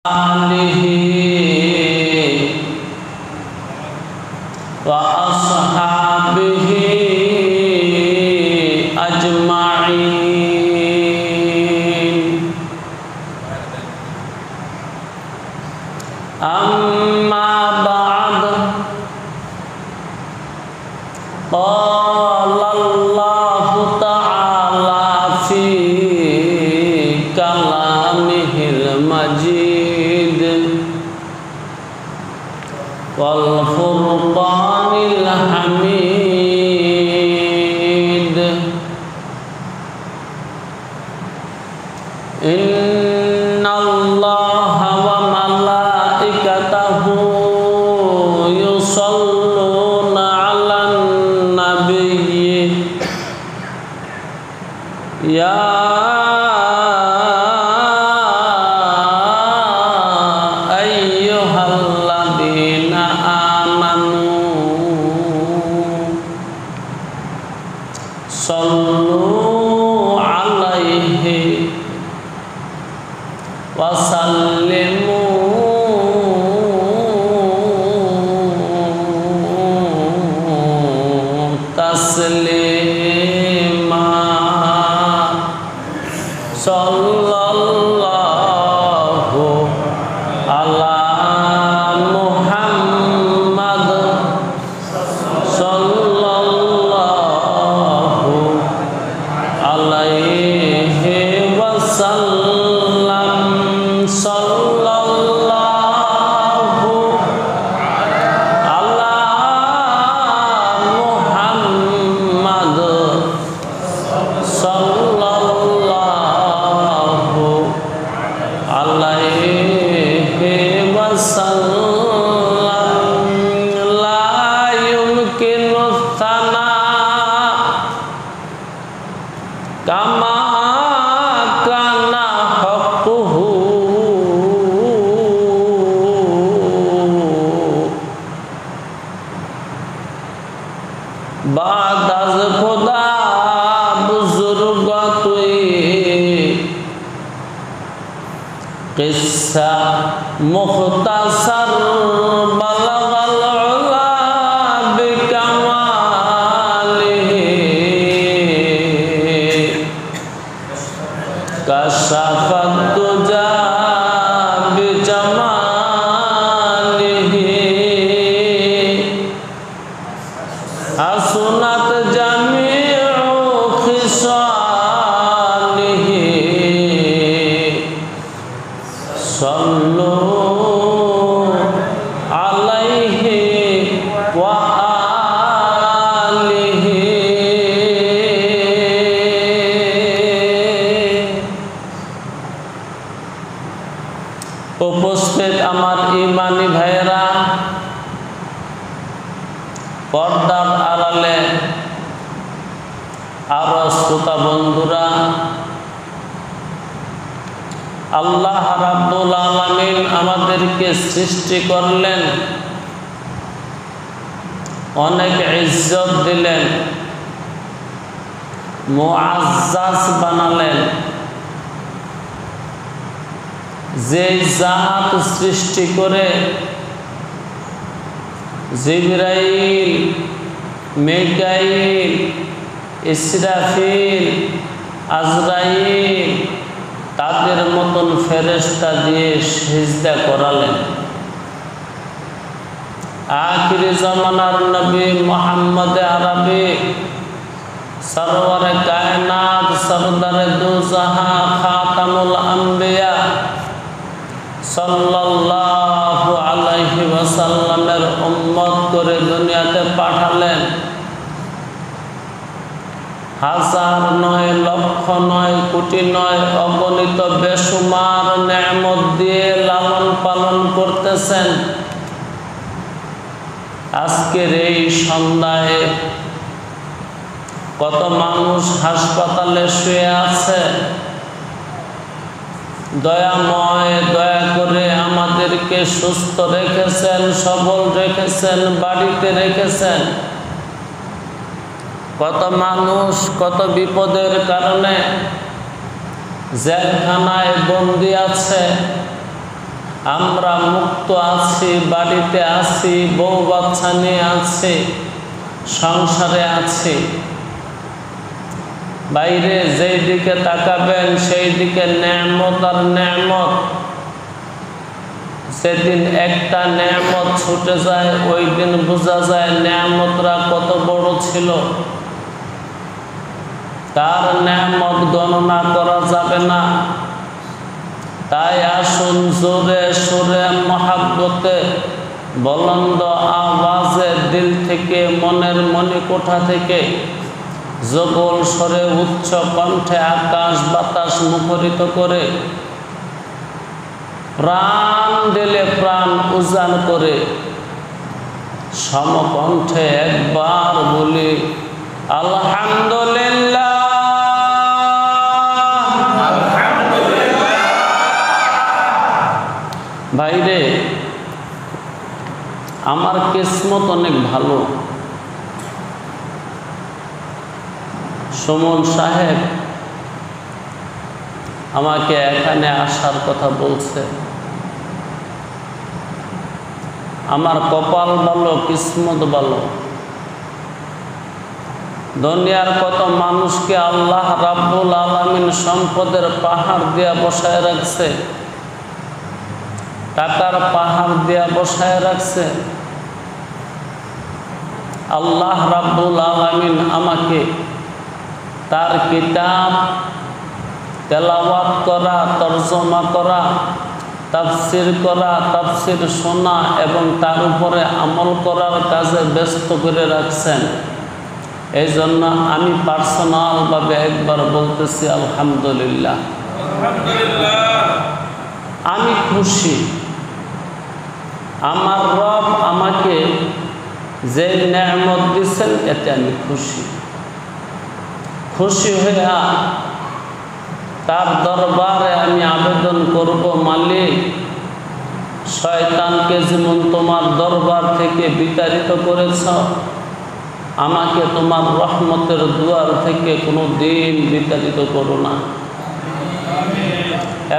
آله وأصحابه أجمعين. أما بعد، قال الله تعالى في كلامه المجيد والفرقان الحميد: إن الله وملائكته يصلون على النبي يا أيها الذين آمنوا صلوا عليه وسلموا تسليما. صلى الله على محمد صلى الله عليه وسلم. صلى الله على محمد صلى الله عليه وسلم. لا يمكن الثناء كما كان حقه بعد از خدا بزرگ توی قصہ مختصر بلغ العلا بکماله کشف الدجى بجماله حسنت جميع خصاله. صلوا عليه وآله. উপস্থিত আমার ইমানি ভাইয়েরা, পর্দার আড়ালে আরো শ্রোতা বন্ধুরা, আল্লাহ রাব্বুল আলামিন আমাদেরকে সৃষ্টি করলেন, অনেক ইজ্জত দিলেন, মুআজ্জাজ বানালেন। যে জাত সৃষ্টি করে জিবরাইল, মিকাইল, ইসরাফিল, আজরাইল তাদের মতন ফেরেশতা দিয়ে সিজদা করালেন। আখিরি জামানার নবী মুহাম্মদ আরবি সরওয়ারে কায়নাত, সরদারে দু জাহান, খাতামুল আম্বিয়া সাল্লাল্লাহু আলাইহি ওয়াসাল্লামের উম্মত করে দুনিয়াতে পাঠালেন। হাজার নয়, লক্ষ নয়, কোটি নয়, অগণিত বেশুমার নেয়ামত দিয়ে লালন পালন করতেছেন। আজকের এই সন্ধ্যায় কত মানুষ হাসপাতালে শুয়ে আছে। দয়াময়, দয়া করে আমাদেরকে সুস্থ রেখেছেন, সবল রেখেছেন, বাড়িতে রেখেছেন। কত মানুষ কত বিপদের কারণে জেলখানায় বন্দী আছে, আমরা মুক্ত আছি, বাড়িতে আছি, বউ বাচ্চা নিয়ে আছি, সংসারে আছি। বাইরে যেই দিকে তাকাবেন সেই দিকে নেয়ামত আর নেয়ামত। সেদিন একটা নেয়ামত ছুটে যায়, ওই দিন বোঝা যায় নেয়ামতরা কত বড় ছিল। তার নেয়ামত গণনা করা যাবে না। তাই আসুন জোরে সোরে মহাব্বতে বলন্দ আওয়াজে দিল থেকে, মনের মণিকোঠা থেকে জগল স্বরে উচ্চ কণ্ঠে আকাশ বাতাস মুখরিত করে প্রাণ দিলে প্রাণ উজাড় করে সমকণ্ঠে একবার বলি আলহামদুলিল্লাহ। ভাইরে, আমার কিসমত অনেক ভালো। সুমন সাহেব আমাকে এখানে আসার কথা বলছে। আমার কপাল ভালো, কিসমত ভালো। দুনিয়ার কত মানুষকে আল্লাহ রাব্বুল আলামিন সম্পদের পাহাড় দিয়া বসায় রাখছে, টাকার পাহাড় দিয়া বসায় রাখছে। আল্লাহ রাব্বুল আলামিন আমাকে তার কিতাব তেলাওয়াত করা, তরজমা করা, তাফসির করা, তাফসির শোনা এবং তার উপরে আমল করার কাজে ব্যস্ত করে রাখছেন। এই জন্য আমি পার্সোনালভাবে একবার বলতেছি আলহামদুলিল্লাহ। আমি খুশি। আমার রব আমাকে যে নেয়ামত দিয়েছেন এতে আমি খুশি। খুশি হইয়া তার দরবারে আমি আবেদন করব, মালিক, শয়তানকে যেমন তোমার দরবার থেকে বিতাড়িত করেছ, আমাকে তোমার রহমতের দুয়ার থেকে কোনো দিন বিতাড়িত করো না।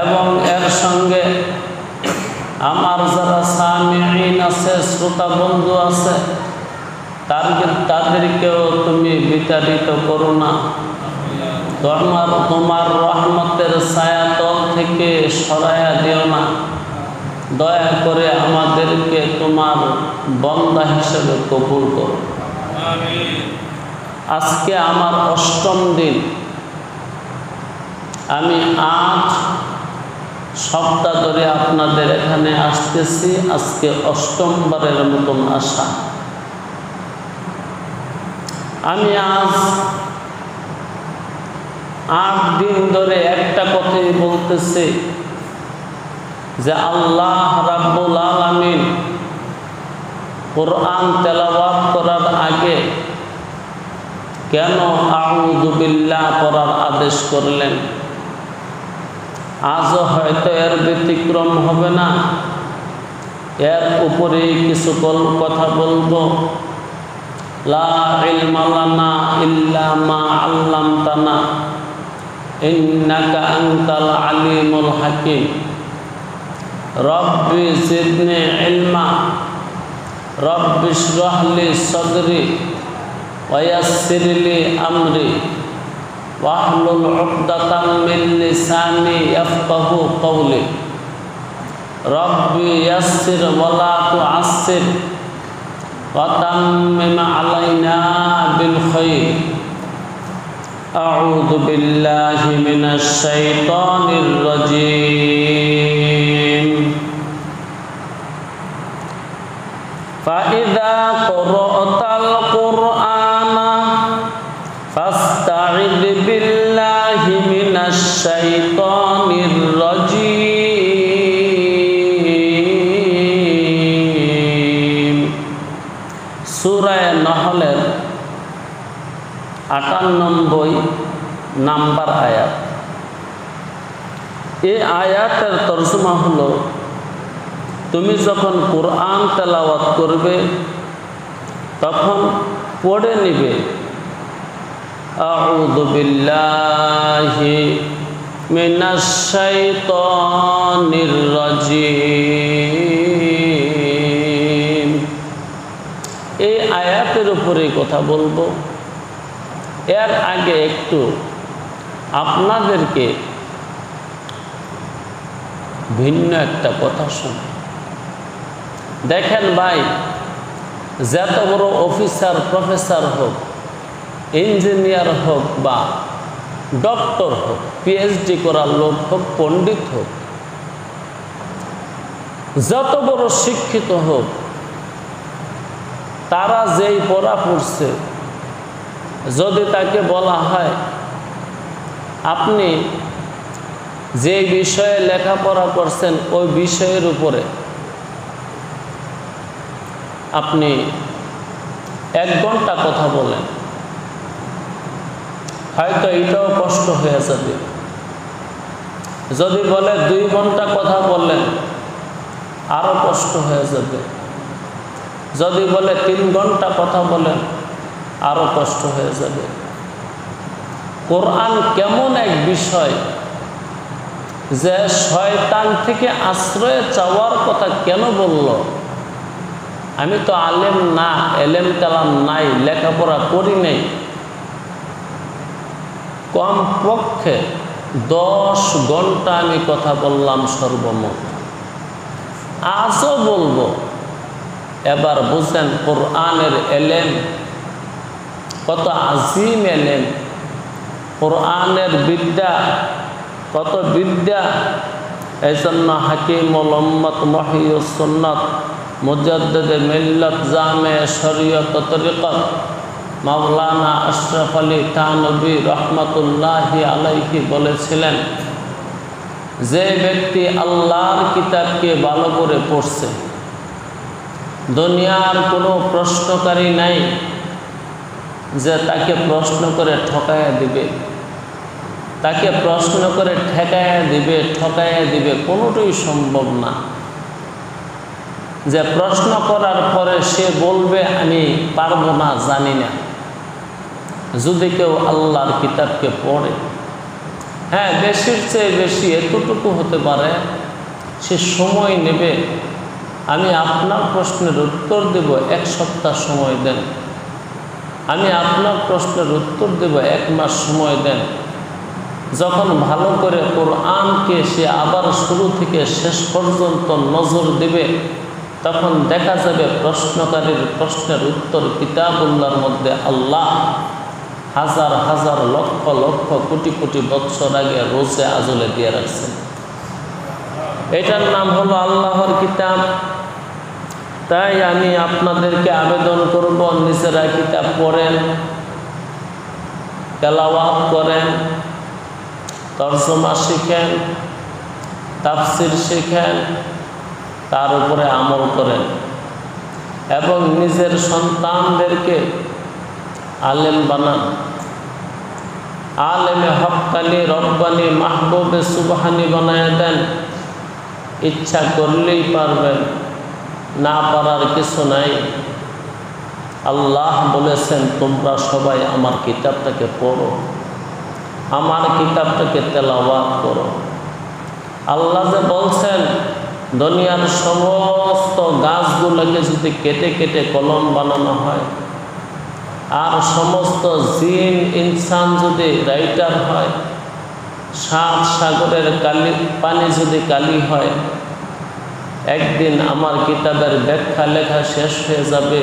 এবং এর সঙ্গে আমার যারা সামিঈন আছে, শ্রোতা বন্ধু আছে, তাদেরকেও তুমি বিতাড়িত করো না। তোমার রহমতের ছায়াতল থেকে সরাইয়া দিও না। দয়া করে আমাদেরকে তোমার বান্দা হিসেবে কবুল করো। আজকে আমার ৮ম দিন। আমি ৮ সপ্তাহ ধরে আপনাদের এখানে আসতেছি। আজকে ৮ম বারের মতন আসা। আমি আজ ৮ দিন ধরে একটা কথাই বলতেছি যে আল্লাহ রাব্বুল আলামিন কোরআন তেলাওয়াত করার আগে কেন আউযু বিল্লাহ পড়ার আদেশ করলেন। আজও হয়তো এর ব্যতিক্রম হবে না। এর উপরেই কিছু কথা বলবো। লা ইলমা লানা ইল্লা মা আল্লামতানা ইন্নাকা আনতাল আলিমুল হাকিম। রব্বি জিদনি ইলমা, রব্বি ইশরাহ লি সাদরি ওয়া ইয়াসসির লি আমরি ওয়াহলুল উকদাতাম মিন লিসানি ইয়াফকাহু কওলি। রব্বি ইয়াসসির ওয়া লা তুআসসির ওয়া তাম্মিম আলাইনা বিল খায়র। আউযু বিল্লাহি মিনাশ শাইতানির রাজীম। ফাইযা ক্রাআতাল কুরআনা ফাস্তাইয বিল্লাহি মিনাশ শাইতানির রাজীম। সূরা নহলের ৯৮ নাম্বার আয়াত। এই আয়াতের তরজমা হলো, তুমি যখন কোরআন তেলাওয়াত করবে তখন পড়ে নিবে আউযু বিল্লাহি মিনাশ শাইতানির রাজীম। উপরেই কথা বলবো। এর আগে একটু আপনাদেরকে ভিন্ন একটা কথা শুনি। দেখেন ভাই, যত বড় অফিসার প্রফেসর হোক, ইঞ্জিনিয়ার হোক বা ডক্টর হোক, পিএইচডি করার লোক হোক, পণ্ডিত হোক, যত বড় শিক্ষিত হোক, তারা যেই পড়া পড়ছে, যদি তাকে বলা হয় আপনি যে বিষয়ে লেখাপড়া করছেন ওই বিষয়ের উপরে আপনি 1 ঘন্টা কথা বলেন, হয়তো এটাও কষ্ট হয়ে যাবে। যদি বলে 2 ঘন্টা কথা বললেন, আরও কষ্ট হয়ে যাবে। যদি বলে 3 ঘন্টা কথা বলেন, আরও কষ্ট হয়ে যাবে। কোরআন কেমন এক বিষয় যে শয়তান থেকে আশ্রয় চাওয়ার কথা কেন বলল? আমি তো আলেম না, এলেম কালাম নাই, লেখাপড়া করি নাই, কমপক্ষে 10 ঘন্টা আমি কথা বললাম সর্বমোট, আজও বলবো। এবার বুঝেন কোরআনের এলেম কত আজিম এলেম, কোরআনের বিদ্যা কত বিদ্যা। এই জন্য হাকিমুল উম্মত মুহইয়ুস সুন্নাত মুজাদ্দিদে মিল্লাত জামে শরীয়ত তরিকত মাওলানা আশরাফ আলী থানভী রহমতুল্লাহি আলাইহি বলেছিলেন, যে ব্যক্তি আল্লাহর কিতাবকে ভালো করে পড়ছে, দুনিয়ার কোনো প্রশ্নকারী নাই যে তাকে প্রশ্ন করে ঠকাইয়া দিবে, তাকে প্রশ্ন করে ঠকাইয়া দিবে, কোনোটাই সম্ভব না। যে প্রশ্ন করার পরে সে বলবে আমি পারবো না, জানি না। যদি কেউ আল্লাহর কিতাবকে পড়ে, হ্যাঁ বেশির চেয়ে বেশি এতটুকু হতে পারে, সে সময় নেবে। আমি আপনার প্রশ্নের উত্তর দেব, 1 সপ্তাহ সময় দেন। আমি আপনার প্রশ্নের উত্তর দেব, 1 মাস সময় দেন। যখন ভালো করে কোরআনকে সে আবার শুরু থেকে শেষ পর্যন্ত নজর দেবে, তখন দেখা যাবে প্রশ্নকারীর প্রশ্নের উত্তর কিতাবুল্লাহর মধ্যে আল্লাহ হাজার হাজার লক্ষ লক্ষ কোটি কোটি বৎসর আগে রোজে আজলে দিয়ে রাখছেন। এটার নাম হলো আল্লাহর কিতাব। তাই আমি আপনাদেরকে আবেদন করব, নিজেরা কিতাব পড়েন, তেলাওয়াত করেন, তরজমা শিখেন, তাফসির শিখেন, তার উপরে আমল করেন এবং নিজের সন্তানদেরকে আলেম বানান। আলেমে হক্কানি, রব্বানি, মাহবুবে সুবহানি বানায় দেন। ইচ্ছা করলেই পারবেন, না পারার কিছু নাই। আল্লাহ বলেছেন তোমরা সবাই আমার কিতাবটাকে পড়ো, আমার কিতাবটাকে তেলাওয়াত করো। আল্লাহ যে বলছেন দুনিয়ার সমস্ত গাছগুলোকে যদি কেটে কেটে কলম বানানো হয়, আর সমস্ত জিন ইনসান যদি রাইটার হয়, 7 সাগরের পানি যদি কালি হয়, একদিন আমার কিতাবের ব্যাখ্যা লেখা শেষ হয়ে যাবে,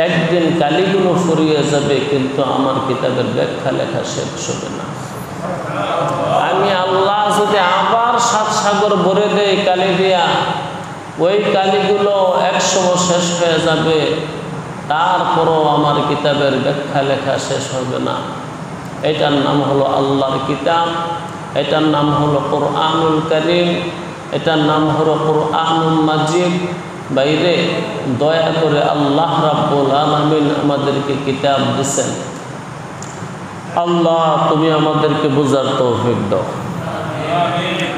একদিন কালিগুলো ফুরিয়ে যাবে, কিন্তু আমার কিতাবের ব্যাখ্যা লেখা শেষ হবে না। আমি আল্লাহ যদি আবার 7 সাগর ভরে দেই কালি দিয়া, ওই কালিগুলো 1 সময় শেষ হয়ে যাবে, তারপরও আমার কিতাবের ব্যাখ্যা লেখা শেষ হবে না। এটার নাম হলো আল্লাহর কিতাব, এটার নাম হলো কোরআনুল কারীম, এটার নাম হলো কোরআনুল মাজিদ। বাইরে দয়া করে আল্লাহ রাব্বুল আলামিন আমাদেরকে কিতাব দিয়েছেন। আল্লাহ তুমি আমাদেরকে বুঝার তৌফিক দাও।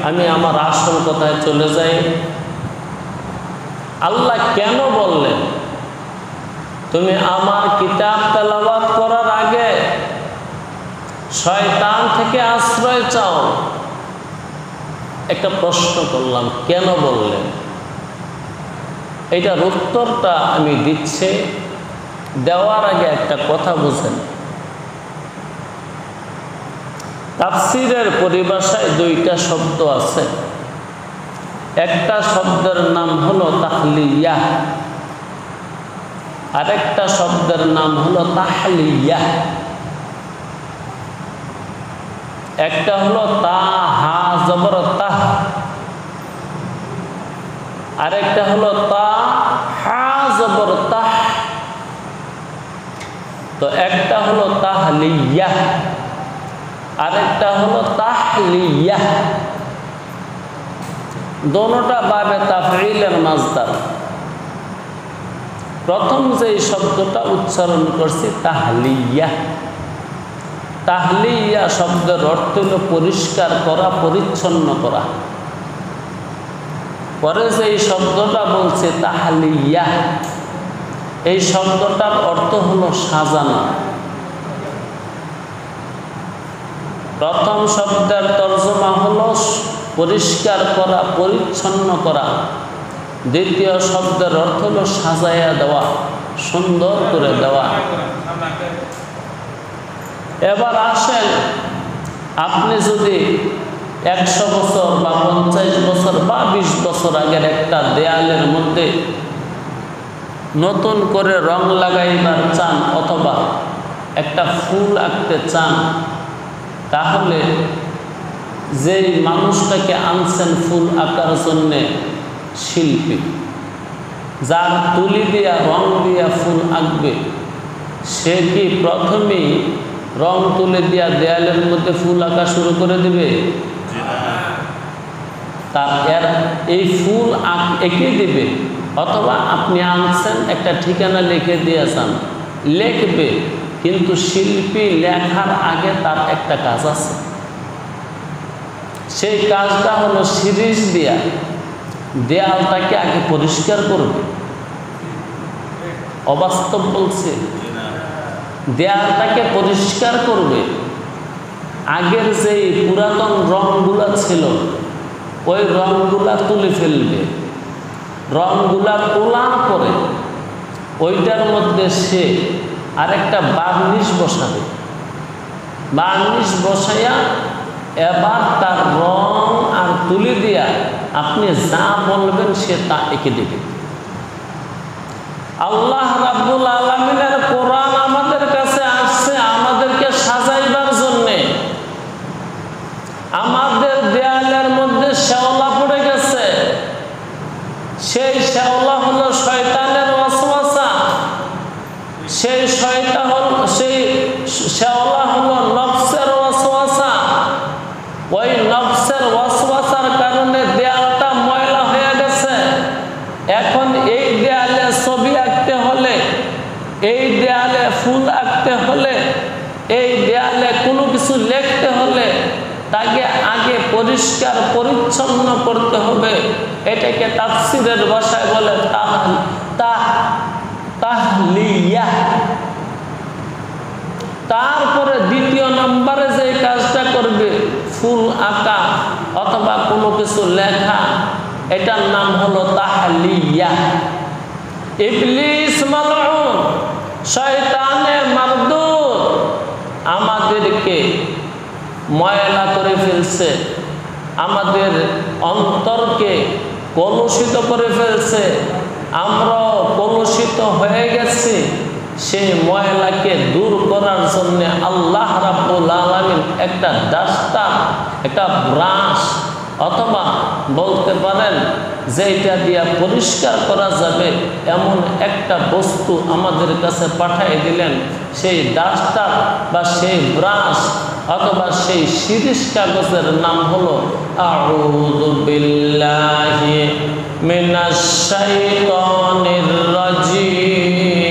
আমি আমার আসল কথায় চলে যাই। আল্লাহ কেন বললেন তুমি আমার কিতাব তেলাওয়াত করার আগে শয়তান থেকে আশ্রয় চাও? একটা প্রশ্ন করলাম, কেন বললেন? এটার উত্তরটা আমি দিচ্ছি দেওয়ার আগে একটা কথা বুঝেন, তাফসীরের পরিভাষায় দুইটা শব্দ আছে। একটা শব্দের নাম হলো তাহলিয়াহ, আরেকটা শব্দের নাম হলো তাহলিয়াহ। একটা হলো তা হা জবর তাহ, আরেকটা হলো তা হা জবর তাহ। তো একটা হলো তাহলিয়াহ, আরেকটা হলো তাহলিয়াহ। দোনোটা বাবে তাফঈলের মাজদার। প্রথম যে শব্দটা উচ্চারণ করছি তাহলিয়াহ, তাহলিয়া শব্দের অর্থ হল পরিষ্কার করা, পরিচ্ছন্ন করা। পরে যে শব্দটা বলছে তাহলিয়াহ, এই শব্দটার অর্থ হলো সাজানো। প্রথম শব্দের তর্জমা হলো পরিষ্কার করা, পরিচ্ছন্ন করা। দ্বিতীয় শব্দের অর্থ হলো সাজাইয়া দেওয়া, সুন্দর করে দেওয়া। এবার আসেন, আপনি যদি 100 বছর বা 50 বছর বা 20 বছর আগের একটা দেয়ালের মধ্যে নতুন করে রং লাগাইবার চান অথবা একটা ফুল আঁকতে চান, তাহলে যেই মানুষটাকে আনছেন ফুল আঁকার জন্যে, শিল্পী, যার তুলি দিয়া রং দিয়া ফুল আঁকবে, সে কি প্রথমেই রং তুলে দিয়া দেয়ালের মধ্যে ফুল আঁকা শুরু করে দিবে? তার এই ফুল এঁকে দিবে, অথবা আপনি আনছেন একটা ঠিকানা লিখে দিয়েছেন, লিখবে। কিন্তু শিল্পী লেখার আগে তার একটা কাজ আছে। সেই কাজটা হলো সিরিজ দিয়া দেয়ালটাকে আগে পরিষ্কার করবে। অবাস্তব বলছে? দেয়ালটাকে পরিষ্কার করবে। আগের যে পুরাতন রংগুলা ছিল, ওই রংগুলা তুলে ফেলবে। রংগুলা তোলার পরে ওইটার মধ্যে সে আরেকটা বার্নিশ বসাবে। বার্নিশ বসাইয়া এবার তার রং আর তুলি দিয়া আপনি যা বলবেন সে তা এঁকে দেবে। আল্লাহ রাব্বুল আলামিনের কোরআন আমাদের কাছে আসছে আমাদেরকে সাজাইবার জন্যে। আমাদের দেয়ালের মধ্যে শ্যাওলা পড়ে গেছে, সেই শ্যাওলা হলো শয়তানের ওয়াসওয়াসা। সেই শ্যাওলা হলো নফসের ওয়াসওয়াসা। ওই নফসের ওয়াসওয়াসার কারণে দেয়ালটা ময়লা হয়ে গেছে। এখন এই দেয়ালে ছবি আঁকতে হলে, এই দেয়ালে ফুল আঁকতে হলে, এই দেয়ালে কোনো কিছু লিখতে হলে তাকে আগে পরিষ্কার পরিচ্ছন্ন করতে হবে। এটাকে তাফসীরের ভাষায় বলে তাহলিয়াহ। তারপরে দ্বিতীয় নম্বরে যে কাজটা করবে, ফুল আঁকা অথবা কোনো কিছু লেখা, এটার নাম হলো তাহলিয়াহ। ইবলিস মালউন, শয়তানে মারদুদ আমাদেরকে ময়লা করে ফেলছে, আমাদের অন্তরকে কলুষিত করে ফেলছে। আমরাও কলুষিত হয়ে গেছি। সেই ময়লাকে দূর করার জন্য আল্লাহ রাব্বুল আলামিন একটা ডাস্টার, একটা ব্রাশ, অথবা বলতে পারেন যেটা দিয়া পরিষ্কার করা যাবে এমন একটা বস্তু আমাদের কাছে পাঠিয়ে দিলেন। সেই ডাস্টার বা সেই ব্রাশ অথবা সেই শিরিষ কাগজের নাম হলো আউযু বিল্লাহি মিনাশ শাইতানির রাজিম।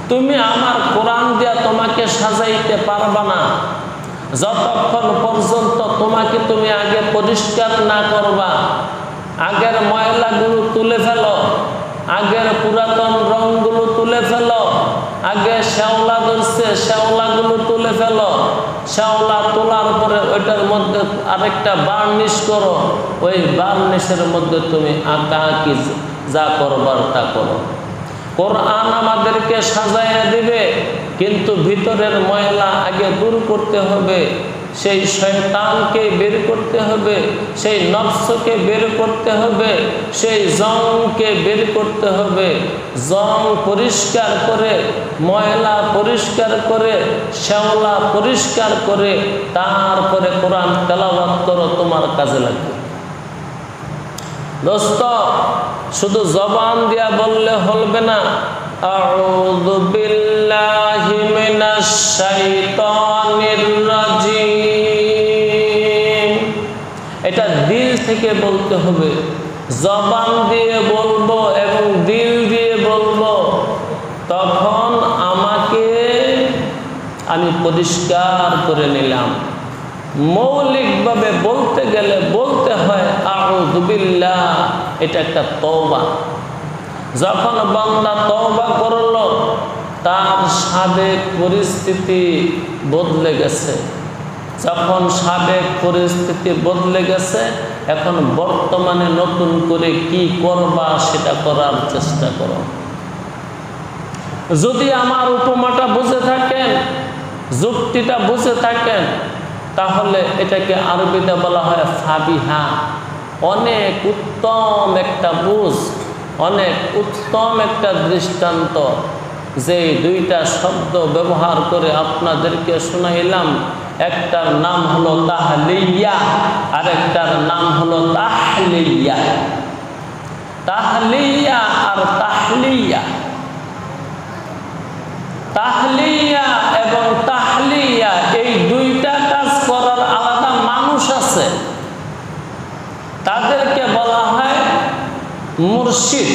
তুমি আমার কোরআন দিয়া তোমাকে সাজাইতে পারবা না যতক্ষণ পর্যন্ত তোমাকে তুমি আগে পরিষ্কার না করবা। আগের ময়লাগুলো তুলে ফেলো, আগের পুরাতন রংগুলো তুলে ফেলো, আগে শ্যাওলা ধরছে শ্যাওলাগুলো তুলে ফেলো। শ্যাওলা তোলার পরে ওইটা ওইটার মধ্যে আরেকটা বার্নিশ করো, ওই বার্নিশের মধ্যে তুমি আঁকা আঁকি যা করবার তা করো। কোরআন আমাদেরকে সাজাইয়া দিবে, কিন্তু ভিতরের ময়লা আগে দূর করতে হবে। সেই শয়তানকে বের করতে হবে, সেই নফসকে বের করতে হবে, সেই জংকে বের করতে হবে। জং পরিষ্কার করে, ময়লা পরিষ্কার করে, শ্যাওলা পরিষ্কার করে তারপরে কোরআন তেলাওয়াত করো, তোমার কাজে লাগবে। দোস্ত, শুধু জবান দিয়া বললে হবে না আউযু বিল্লাহি মিনাশ শাইতানির রাজিম, এটা দিল থেকে বলতে হবে। জবান দিয়ে বলবো এবং দিল দিয়ে বলবো, তখন আমি পরিষ্কার করে নিলাম। মৌলিকভাবে বলতে গেলে বলতে হয় আউযু বিল্লাহ, এটা একটা তওবা। যখন বান্দা তওবা করলো, তার সাবেক পরিস্থিতি বদলে গেছে। যখন সাবেক পরিস্থিতি বদলে গেছে, এখন বর্তমানে নতুন করে কি করবা সেটা করার চেষ্টা করো। যদি আমার উপমাটা বুঝে থাকেন, যুক্তিটা বুঝে থাকেন, তাহলে এটাকে আরবিতে বলা হয় ফাবিহা। অনেক উত্তম একটা বুঝ, অনেক উত্তম একটা দৃষ্টান্ত। যে দুইটা শব্দ ব্যবহার করে আপনাদেরকে শোনাইলাম, একটার নাম হলো তাহলিয়া, আর একটার নাম হলো তাহলিয়া। তাহলিয়া আর তাহলিয়া, তাহলিয়া এবং তাহলিয়া, এই দুইটা কাজ করার আলাদা মানুষ আছে। তাদেরকে বলা হয় মুর্শিদ,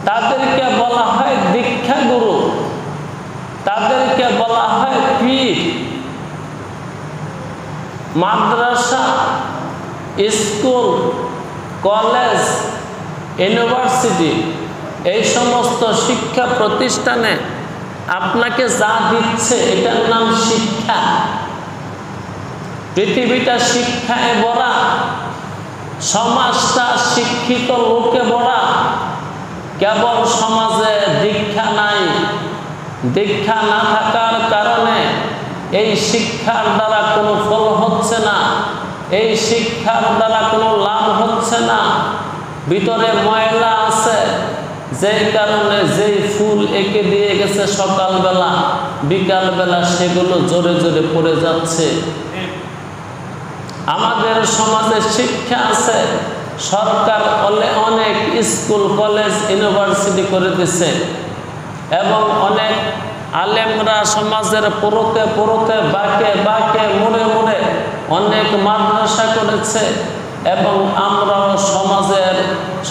তাদেরকে বলা হয় দীক্ষাগুরু, তাদেরকে বলা হয় পীর। মাদ্রাসা, স্কুল, কলেজ, ইউনিভার্সিটি, এই সমস্ত শিক্ষা প্রতিষ্ঠানে আপনাকে যা দিচ্ছে এটার নাম শিক্ষা। পৃথিবীটা শিক্ষায় ভরা, সমাজটা শিক্ষিত লোকে ভরা। কেবল সমাজে দীক্ষা নাই। দীক্ষা না থাকার কারণে এই শিক্ষার দ্বারা কোনো ফল হচ্ছে না, এই শিক্ষার দ্বারা কোনো লাভ হচ্ছে না। ভিতরে ময়লা আছে, যেই কারণে যেই ফুল এঁকে দিয়ে গেছে সকালবেলা, বিকালবেলা সেগুলো জোরে জোরে পড়ে যাচ্ছে। আমাদের সমাজে শিক্ষা আছে, সরকার অনেক স্কুল, কলেজ, ইউনিভার্সিটি করে দিছে, এবং অনেক আলেমরা সমাজের পরতে পরতে, বাঁকে বাঁকে, মোড়ে মোড়ে অনেক মাদ্রাসা করেছে। এবং আমরাও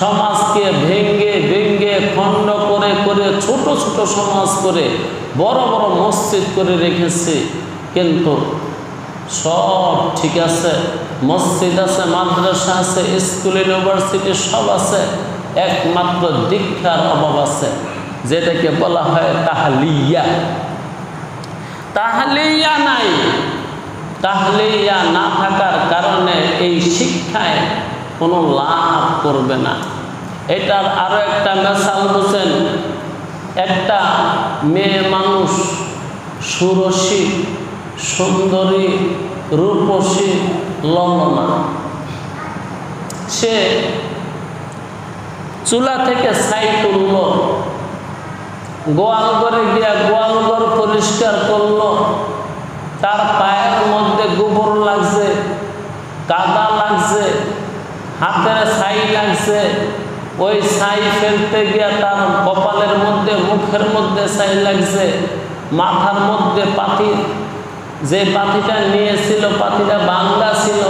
সমাজকে ভেঙ্গে ভেঙ্গে, খণ্ড করে করে, ছোট ছোট সমাজ করে বড় বড় মসজিদ করে রেখেছি। কিন্তু সব ঠিক আছে, মসজিদ আছে, মাদ্রাসা আছে, স্কুল, ইউনিভার্সিটি সব আছে, একমাত্র দীক্ষার অভাব আছে, যেটাকে বলা হয় তাহলিয়া। তাহলিয়া নাই। তাহলিয়া না থাকার কারণে এই শিক্ষায় কোনো লাভ করবে না। এটার আরো একটা মিসাল বুঝেন। একটা মেয়ে মানুষ, সুরসী, সুন্দরী, রূপসী, ললনা, সে চুলা থেকে ছাই তুলল, গোয়াল ঘরে গিয়া গোয়াল ঘর পরিষ্কার করলো। তার পায়ের মধ্যে গোবর লাগছে, কাদা লাগছে, হাতের ছাই লাগছে। ওই ছাই ফেলতে গিয়া তার কপালের মধ্যে, মুখের মধ্যে ছাই লাগছে, মাথার মধ্যে পাথি, যে পাথিটা নিয়েছিল পাথিটা ভাঙ্গা ছিল,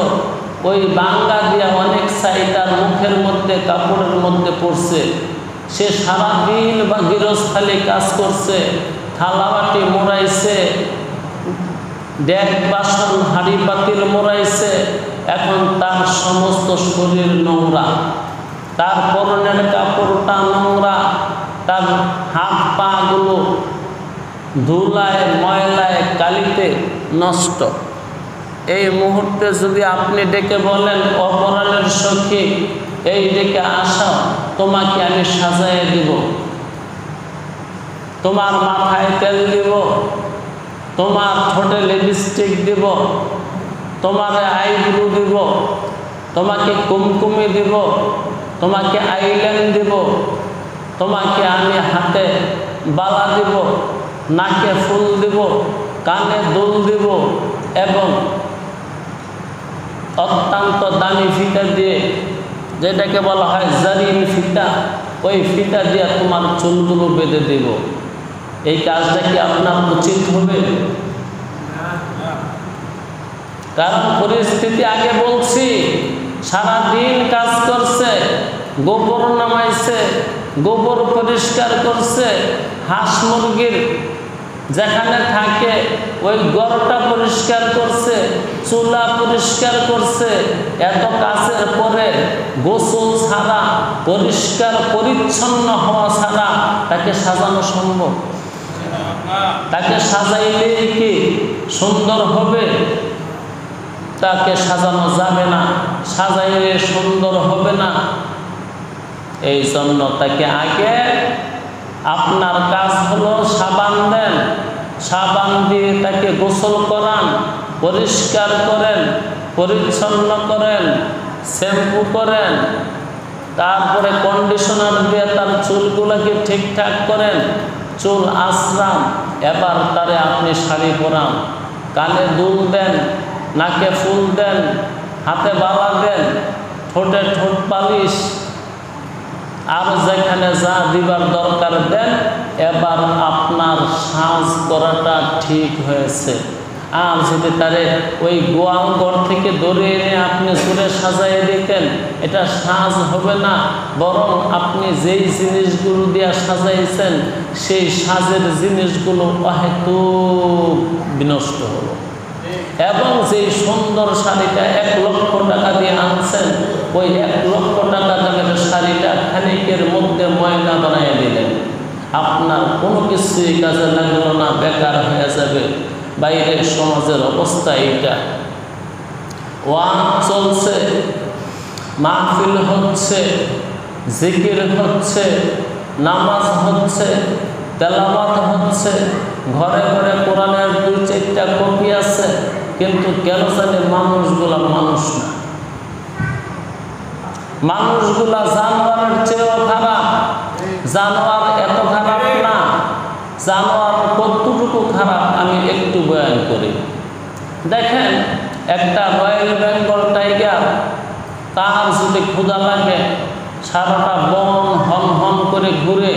ওই ভাঙ্গা দিয়া অনেক ছাই তার মুখের মধ্যে, কাপড়ের মধ্যে পড়ছে। সে সারাদিন বা গৃহস্থালী কাজ করছে, থালাবাটি মোড়াইছে, ডেক বাসন হাঁড়ি পাতিল মোড়াইছে। এখন তার সমস্ত শরীর নোংরা, তার পরনের কাপড়টা নোংরা, তার হাত পা গুলো ধুলায়, ময়লায়, কালিতে নষ্ট। এই মুহূর্তে যদি আপনি ডেকে বলেন অপরাণের সখী এই ডেকে আসো, তোমাকে আমি সাজাইয়ে দিব, তোমার মাথায় তেল দিব, তোমার ঠোঁটে লিপস্টিক দিব, তোমার আইব্রু দিব, তোমাকে কুমকুমি দিব, তোমাকে আইল্যান্ড দিব, তোমাকে আমি হাতে বালা দিব, নাকে ফুল দিব, কানে দুল দিব এবং অত্যন্ত দামি ফিতা দিয়ে, যেটাকে বলা হয় জারিন ফিতা, ওই ফিতা দিয়ে তোমার চুলগুলো বেঁধে দেব। এই কাজটা কি আপনার উচিত হবে? কারণ পরিস্থিতি আগে বলছি, সারাদিন কাজ করছে, গোবর নামাইছে, গোবর পরিষ্কার করছে, হাঁস মুরগির যেখানে থাকে ওই ঘরটা পরিষ্কার করছে, চুলা পরিষ্কার করছে। এত কাজের পরে গোসল ছাড়া, পরিষ্কার পরিচ্ছন্ন হওয়া ছাড়া তাকে সাজানো সম্ভব? তাকে সাজাইলেই কি সুন্দর হবে? তাকে সাজানো যাবে না, সাজাইলে সুন্দর হবে না। এই জন্য তাকে আগে আপনার কাজ হলো সাবান দেন, সাবান দিয়ে তাকে গোসল করান, পরিষ্কার করেন, পরিচ্ছন্ন করেন, শ্যাম্পু করেন, তারপরে কন্ডিশনার দিয়ে তার চুলগুলোকে ঠিকঠাক করেন, চুল আঁচড়ান, এবার তারে আপনি শাড়ি পরান, কানে দুল দেন, নাকে ফুল দেন, হাতে বালা দেন, ঠোঁটে ঠোঁট পালিশ, আর যেখানে যা দিবার দরকার দেন। এবার আপনার সাজ করাটা ঠিক হয়েছে। আর যদি তারে ওই গোয়াল ঘর থেকে ধরে এনে আপনি জোরে সাজাই দিতেন, এটা সাজ হবে না, বরং আপনি যেই জিনিসগুলো দিয়ে সাজাইছেন সেই সাজের জিনিসগুলো অহেতুক বিনষ্ট হলো। এবং যেই সুন্দর শাড়িটা 1 লক্ষ টাকা দিয়ে আনছেন, ওই 1 লক্ষ টাকা দামের শাড়িটা খানিকের মধ্যে ময়লা বানিয়ে দিলেন। আপনার কোনো কিছুই কাজে লাগলো না, বেকার হয়ে যাবে। বাইরের সমাজের অবস্থা এইটা। ওয়াজ চলছে, মাহফিল হচ্ছে, জিকির হচ্ছে, নামাজ হচ্ছে, তেলাওয়াত হচ্ছে, ঘরে ঘরে কোরআনের 2-4টা কপি আছে, কিন্তু কেন জানি মানুষগুলা মানুষ না। মানুষগুলা জানোয়ারের চেয়েও খারাপ। জানোয়ার এত খারাপ না, জানোয়ার কতটুকু খারাপ আমি একটু বয়ান করি। দেখেন, একটা রয়্যাল বেঙ্গল টাইগার, তার যদি ক্ষুধা লাগে সারাটা বন হন হন করে ঘুরে,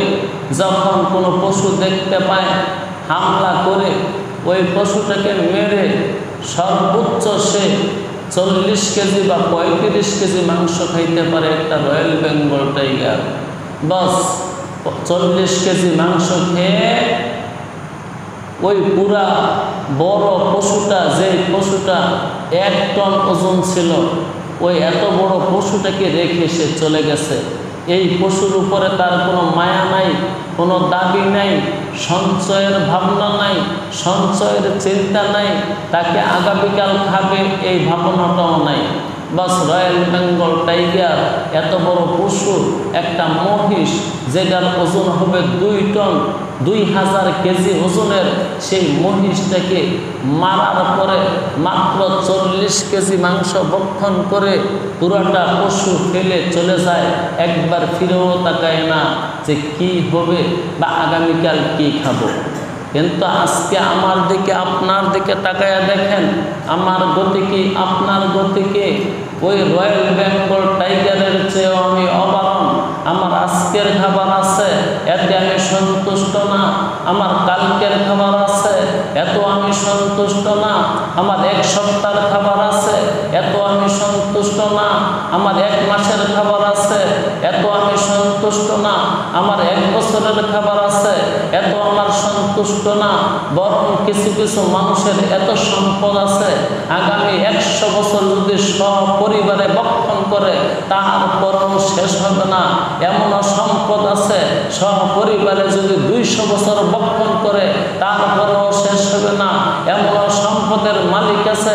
যখন কোনো পশু দেখতে পায় হামলা করে ওই পশুটাকে মেরে সর্বোচ্চ সে 40 কেজি বা 35 কেজি মাংস খাইতে পারে একটা রয়্যাল বেঙ্গল টাইগার। বাস 40 কেজি মাংস খেয়ে ওই পুরা বড় পশুটা, যে পশুটা 1 টন ওজন ছিল, ওই এত বড় পশুটাকে রেখে সে চলে গেছে। এই পশুর উপরে তার কোনো মায়া নাই, কোনো দাবি নাই, সঞ্চয়ের ভাবনা নাই, সঞ্চয়ের চিন্তা নাই, তাকে আগামীকাল খাবে এই ভাবনাটাও নাই। বাস রয়্যাল বেঙ্গল টাইগার এত বড় পশু, একটা মহিষ যেটার ওজন হবে 2 টন, 2000 কেজি ওজনের, সেই মহিষটাকে মারার পরে মাত্র 40 কেজি মাংস ভক্ষণ করে পুরাটা পশু ফেলে চলে যায়। একবার ফিরেও তাকায় না যে কি হবে বা আগামীকাল কি খাবো। কিন্তু আজকে আমার দিকে, আপনার দিকে তাকায়া দেখেন, আমার গতি কি, আপনার গতি কি? ওই রয়্যাল বেঙ্গল টাইগারের চেয়েও আমি অবারণ। আমার আজকের খাবার আছে, এতে আমি সন্তুষ্ট না। আমার কালকের খাবার আছে, এত আমি সন্তুষ্ট না। আমার 1 সপ্তাহের খাবার আছে, এত আমি সন্তুষ্ট না। আমার 1 মাসের খাবার আছে, এত আমি সন্তুষ্ট না। আমার 1 বছরের খাবার আছে, এত আমার সন্তুষ্ট না। বরং কিছু কিছু মানুষের এত সম্পদ আছে, আগামী 100 বছর যদি সপরিবারে ভক্ষণ করে তারপরও শেষ হবে না। এমন সম্পদ আছে সপরিবারে যদি 200 বছর ভক্ষণ করে তারপরও শেষ হবে না। এমন সম্পদের মালিক আছে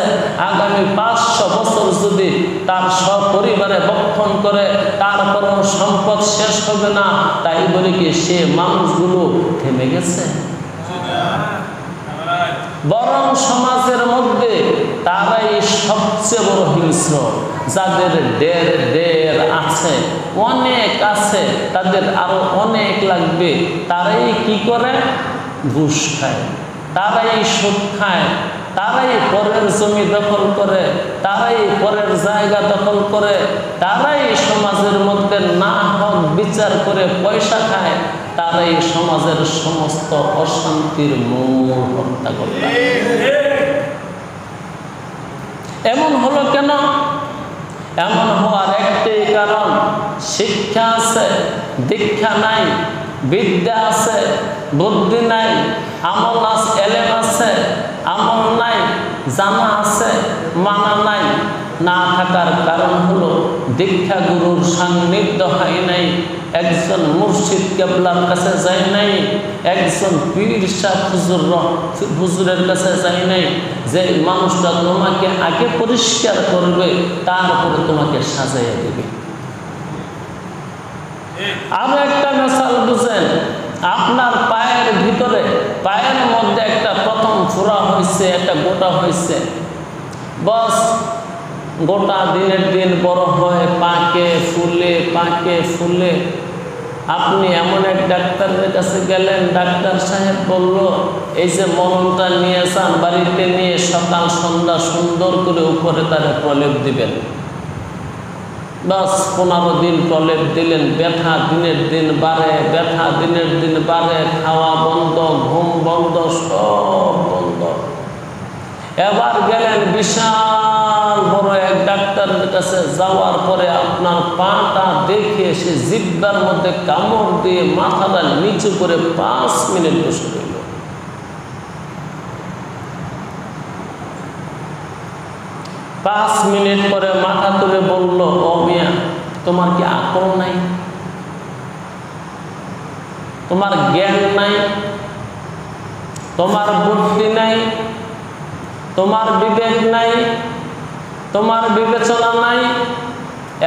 আগামী 500 বছর যদি তার সপরিবারে ভক্ষণ করে তারপরও সম্পদ শেষ হবে না। তাই বলে কি সে মানুষগুলো থেমে গেছে? বরং সমাজের মধ্যে তারাই সবচেয়ে বড় হিংস্র। যাদের ঢের আছে, অনেক আছে, তাদের আরো অনেক লাগবে, তারাই কি করে? ঘুষ খায়, তারাই সুদ খায়, তারাই পরের জমি দখল করে, তারাই পরের জায়গা দখল করে, তারাই সমাজের মধ্যে না হক বিচার করে পয়সা খায়, তারাই সমাজের সমস্ত অশান্তির মূল হত্যাকর্তা। এমন হলো কেন? এমন হওয়ার একটাই কারণ, শিক্ষা আছে, দীক্ষা নাই, বিদ্যা আছে, বুদ্ধি নাই, আমল আছে, এলেম আছে, আমল নাই, জানা আছে, মানা নাই। না থাকার কারণ হলো দীক্ষা গুরুর সান্নিধ্য হয় নাই, একজন মুর্শিদ কেবলার কাছে যায় নাই, একজন পীর শাহ হুজুরের কাছে যায় নাই, যে মানুষটা তোমাকে আগে পরিষ্কার করবে তারপরে তোমাকে সাজাইয়া দেবে। আরো একটা মিসাল বুঝেন, আপনার পায়ের ভিতরে, পায়ের মধ্যে একটা প্রথম ফোড়া হয়েছে, একটা গোটা হয়েছে, বস গোটা দিনের দিন বড় হয়, পাকে ফুলে, পাকে ফুলে। আপনি এমন এক ডাক্তারের কাছে গেলেন, ডাক্তার সাহেব বলল এই যে মলমটা নিয়ে যান, বাড়িতে নিয়ে সকাল সন্ধ্যা সুন্দর করে উপরে তার প্রলেপ দিবেন। বাস 15 দিন প্রলেপ দিলেন, ব্যথা দিনের দিন বাড়ে, ব্যথা দিনের দিন বাড়ে, খাওয়া বন্ধ, ঘুম বন্ধ, সব বন্ধ। এবার গেলেন বিশাল বড় এক ডাক্তারের কাছে, যাওয়ার পরে আপনার পাটা দেখে সে জিহ্বার মধ্যে কামড় দিয়ে মাথাটা নিচু করে 5 মিনিট বসে রইল। 5 মিনিট পরে মাথা তুলে বলল, ও মিয়া, তোমার কি আকল নাই? তোমার জ্ঞান নাই? তোমার বুদ্ধি নাই? তোমার বিবেক নাই? তোমার বিবেচনা নাই?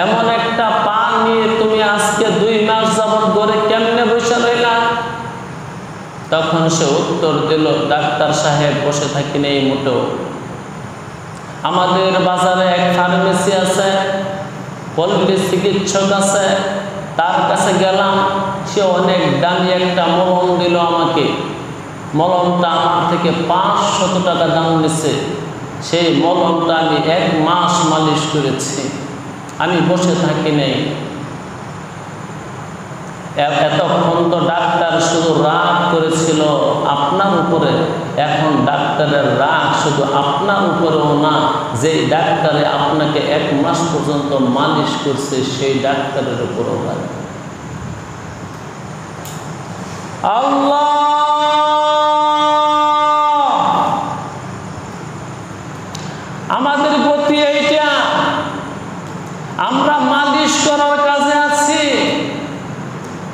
এমন একটা পা নিয়ে তুমি আজকে 2 মাস যাবত ঘরে কেমনে বসে রইলা? তখন সে উত্তর দিল, ডাক্তার সাহেব বসে থাকি নেই মোটেও। আমাদের বাজারে এক ফার্মেসি আছে, পল্লী চিকিৎসক আছে, তার কাছে গেলাম, সে অনেক দামি একটা মলম দিল আমাকে। মলমটা আমার থেকে 500 টাকা দাম নিচ্ছে। সেই মলমটা আমি 1 মাস মালিশ করেছি, আমি বসে থাকি নাই। এতক্ষণ তো ডাক্তার শুধু রাগ করেছিল আপনার উপরে, এখন ডাক্তারের রাগ শুধু আপনার উপরেও না, যে ডাক্তারে আপনাকে 1 মাস পর্যন্ত মালিশ করছে সেই ডাক্তারের উপরও রাগ। আল্লাহ আমাদের গতি এইটা, আমরা মালিশ করার কাজে আছি,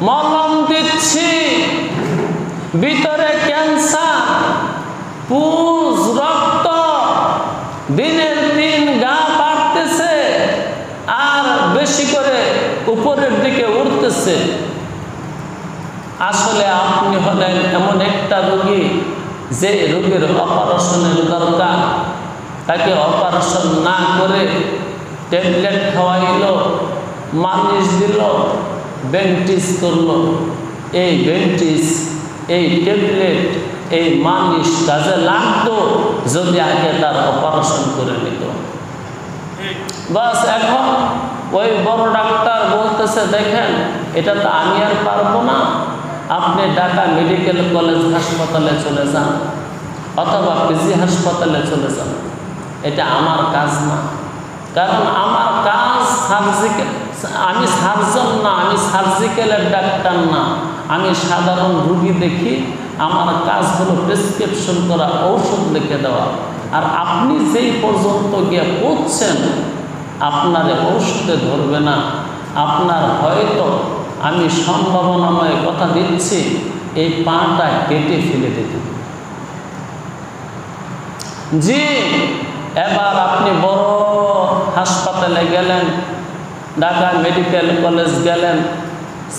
মলম দিচ্ছি, ভিতরে ক্যান্সার, পুজ, রক্ত, দিনের দিন গা বাড়তেছে আর বেশি করে উপরের দিকে উঠতেছে। আসলে আপনি হলেন এমন একটা রোগী যে রোগীর অপারেশনের দরকার, তাকে অপারেশন না করে ট্যাবলেট খাওয়াইল, মালিশ দিল, ব্যান্ডেজ করলো। এই ব্যান্ডেজ, এই ট্যাবলেট, এই মালিশ কাজে লাগতো যদি আগে তার অপারেশন করে নিত। বাস এখন ওই বড় ডাক্তার বলতেছে, দেখেন এটা তো আমি আর পারবো না, আপনি ঢাকা মেডিকেল কলেজ হাসপাতালে চলে যান অথবা পিজি হাসপাতালে চলে যান। এটা আমার কাজ না, কারণ আমার কাজ সার্জিক্যাল, আমি সার্জন না, আমি সার্জিক্যালের ডাক্তার না, আমি সাধারণ রুগী দেখি। আমার কাজ হলো প্রেসক্রিপশন করা, ঔষধ লিখে দেওয়া। আর আপনি যেই পর্যন্ত গিয়ে পৌঁছছেন আপনার ঔষধে ধরবে না। আপনার হয়তো আমি সম্ভাবনাময় কথা দিচ্ছি, এই পাটা কেটে ফেলে দিতে। জি, এবার আপনি বড় হাসপাতালে গেলেন, ঢাকা মেডিকেল কলেজ গেলেন,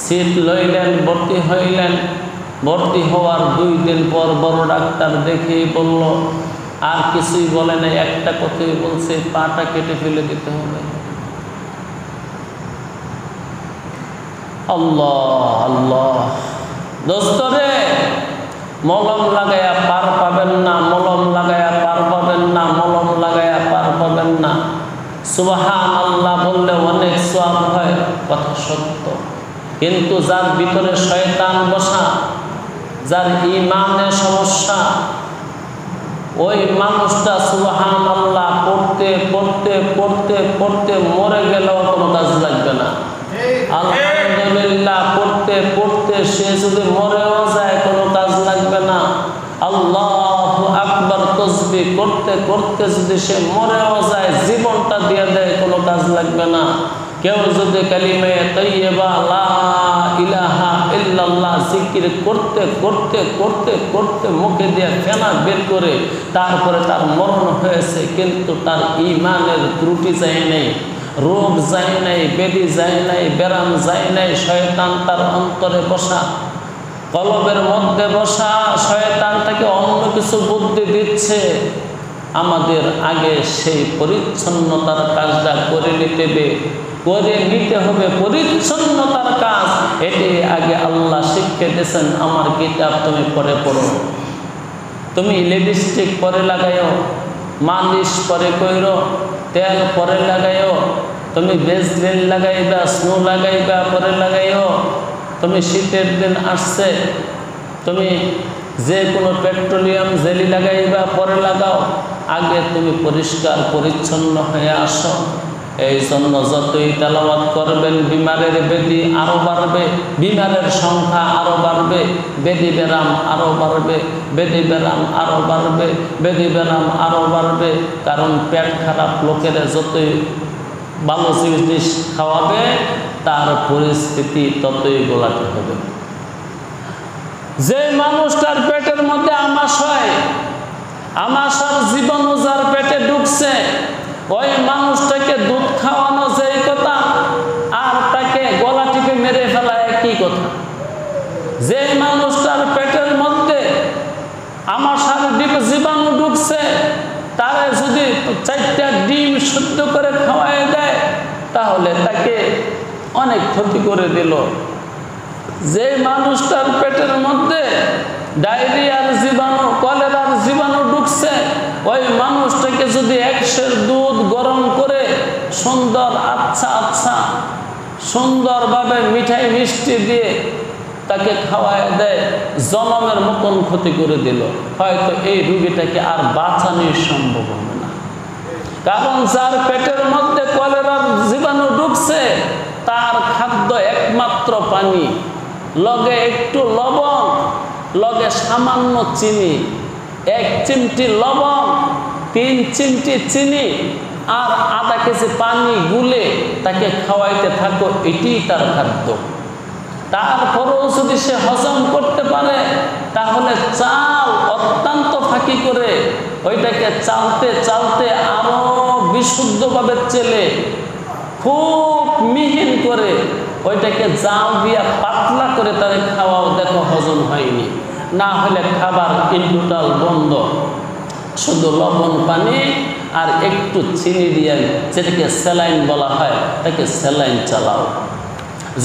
সিট লইলেন, ভর্তি হইলেন। ভর্তি হওয়ার 2 দিন পর বড় ডাক্তার দেখেই বলল, আর কিছুই বলে নাই, একটা কথাই বলছে, পাটা কেটে ফেলে দিতে হবে। আল্লাহ আল্লাহ। দোস্তরে, মলম লাগায়া পার পাবেন না, মলম লাগায়া পার পাবেন না, মলম লাগায়া পার পাবেন না। সুবহানাল্লাহ বললে অনেক সওয়াব হয়, কথা সত্য। কিন্তু যার ভিতরে শয়তান বসা, যার ঈমানের সমস্যা, ওই মানুষটা সুবহানাল্লাহ পড়তে পড়তে পড়তে পড়তে মরে গেলেও কোনো কাজ লাগবে না। আলহামদুলিল্লাহ পড়তে পড়তে সে যদি মরেও যায় কোনো কাজ লাগবে না। আল্লাহু আকবার তাসবিহ করতে করতে যদি সে মরেও যায়, জীবনটা দিয়ে দেয়, কোনো কাজ লাগবে না। কেউ যদি কালিমে তাইয়্যিবা লা ইলাহা ইল্লাল্লাহ জিকির করতে করতে করতে করতে মুখে দিয়ে ফেনা বের করে তারপরে তার মরণ হয়েছে, কিন্তু তার ঈমানের ত্রুটি যায় নাই, রোগ যায় নাই, ব্যাধি যায় নাই, ব্যারাম যায় নাই। শয়তান তার অন্তরে বসা, কলবের মধ্যে বসা, শয়তান তাকে অন্য কিছু বুদ্ধি দিচ্ছে। আমাদের আগে সেই পরিচ্ছন্নতার কাজটা করে নিতে হবে। পরিচ্ছন্নতার কাজ এটি আগে আল্লাহ শিক্ষা দিয়েছেন। আমার কিতাব তুমি পরে পড়ো, তুমি লিপস্টিক পরে লাগাইও, মালিশ পরে কইরো, তেল পরে লাগাইও, তুমি ভেসলিন লাগাইবা, স্নো লাগাইবা, পরে লাগাইও। তুমি শীতের দিন আসছে, তুমি যে কোনো পেট্রোলিয়াম জেলি লাগাইবা, পরে লাগাও। আগে তুমি পরিষ্কার পরিচ্ছন্ন হয়ে আসো। এই জন্য যতই তেলাওয়াত করবেন, বিমারের ব্যাধি আরও বাড়বে, বিমারের সংখ্যা আরও বাড়বে, ব্যাধি ব্যারাম আরও বাড়বে, ব্যাধি ব্যারাম আরও বাড়বে, ব্যাধি ব্যারাম আরও বাড়বে। কারণ পেট খারাপ লোকেরা যতই ভালো জিনিস খাওয়াবে, তার পরিস্থিতি ততই গোলাটে হবে। যে মানুষটার পেটের মধ্যে আমাশ হয়, আমাশার জীবাণু যার পেটে ঢুকছে, ওই মানুষটাকে দুধ খাওয়ানো যেই কথা, আর তাকে গলা টিপে মেরে ফেলা একই কথা। যে মানুষটার পেটের মধ্যে আমাশার জীবাণু ঢুকছে, তারে যদি 4টা ডিম শুদ্ধ করে খাওয়াই দেয়, তাহলে তাকে অনেক ক্ষতি করে দিল। যে মানুষটার পেটের মধ্যে ডায়রিয়ার জীবাণু, কলেরার জীবাণু ঢুকছে, ওই মানুষটাকে যদি 100 দুধ গরম করে সুন্দর আচ্ছা সুন্দরভাবে মিঠাই মিষ্টি দিয়ে তাকে খাওয়ায় দেয়, জনমের মতন ক্ষতি করে দিল। হয়তো এই রোগীটাকে আর বাঁচানো সম্ভব হবে না। কারণ যার পেটের মধ্যে কলেরার জীবাণু ঢুকছে, তার খাদ্য একমাত্র পানি, লগে একটু লবণ, লগে সামান্য চিনি, 1 চিমটি লবণ, 3 চিমটি চিনি আর আধা কেজি পানি গুলে তাকে খাওয়াইতে থাকো, এটি তার খাদ্য। তারপরেও যদি সে হজম করতে পারে, তাহলে চাল অত্যন্ত ফাঁকি করে ওইটাকে চালতে চালতে আরো বিশুদ্ধভাবে চেলে খুব মিহিন করে ওইটাকে জাল দিয়া পাতলা করে তাদের খাওয়াও, দেখো হজম হয়নি। না হলে খাবার ইনটোটাল বন্ধ, শুধু লবণ পানি আর একটু চিনি দিয়ে, যেটাকে স্যালাইন বলা হয়, তাকে স্যালাইন চালাও।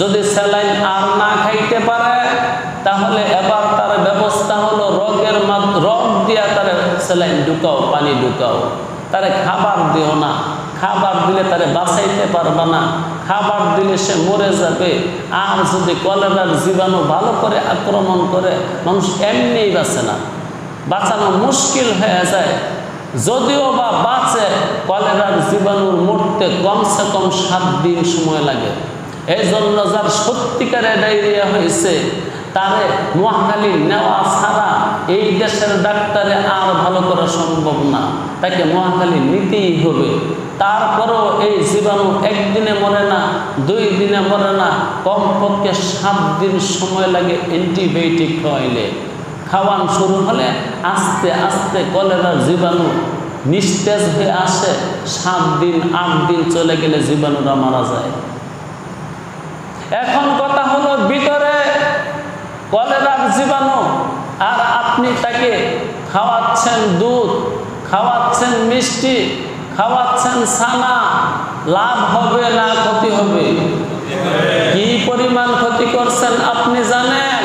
যদি স্যালাইন আর না খাইতে পারে, তাহলে এবার তার ব্যবস্থা হলো রগ দিয়া তারে স্যালাইন ঢুকাও, পানি ঢুকাও। তারে খাবার দিও না, খাবার দিলে তারে বাঁচাইতে পারবে না, খাবার দিলে সে মরে যাবে। আর যদি কলেরার জীবাণু ভালো করে আক্রমণ করে, মানুষ এমনিই বাঁচে না, বাঁচানো মুশকিল হয়ে যায়। যদিও বা বাঁচে, কলেরার জীবাণুর মরতে কমসে কম 7 দিন সময় লাগে। এই জন্য যার সত্যিকারে ডায়রিয়া হয়েছে, তারে মহাখালী নেওয়া ছাড়া এই দেশের ডাক্তারে আর ভালো করা সম্ভব না, তাকে মহাখালী নিতেই হবে। তারপরেও এই জীবাণু একদিনে মরে না, 2 দিনে মরে না, কমপক্ষে 7 দিন সময় লাগে অ্যান্টিবায়োটিক খাওয়াইলে। খাওয়ান শুরু হলে আস্তে আস্তে কলেরার জীবাণু নিস্তেজ হয়ে আসে। 7 দিন 8 দিন চলে গেলে জীবাণুরা মারা যায়। এখন কথা হলো, ভিতরে কলেরার জীবাণু, আর আপনি তাকে খাওয়াচ্ছেন দুধ, খাওয়াচ্ছেন মিষ্টি, খাওয়াচ্ছেন ছানা, লাভ হবে না ক্ষতি হবে? কি পরিমাণ ক্ষতি করছেন আপনি জানেন?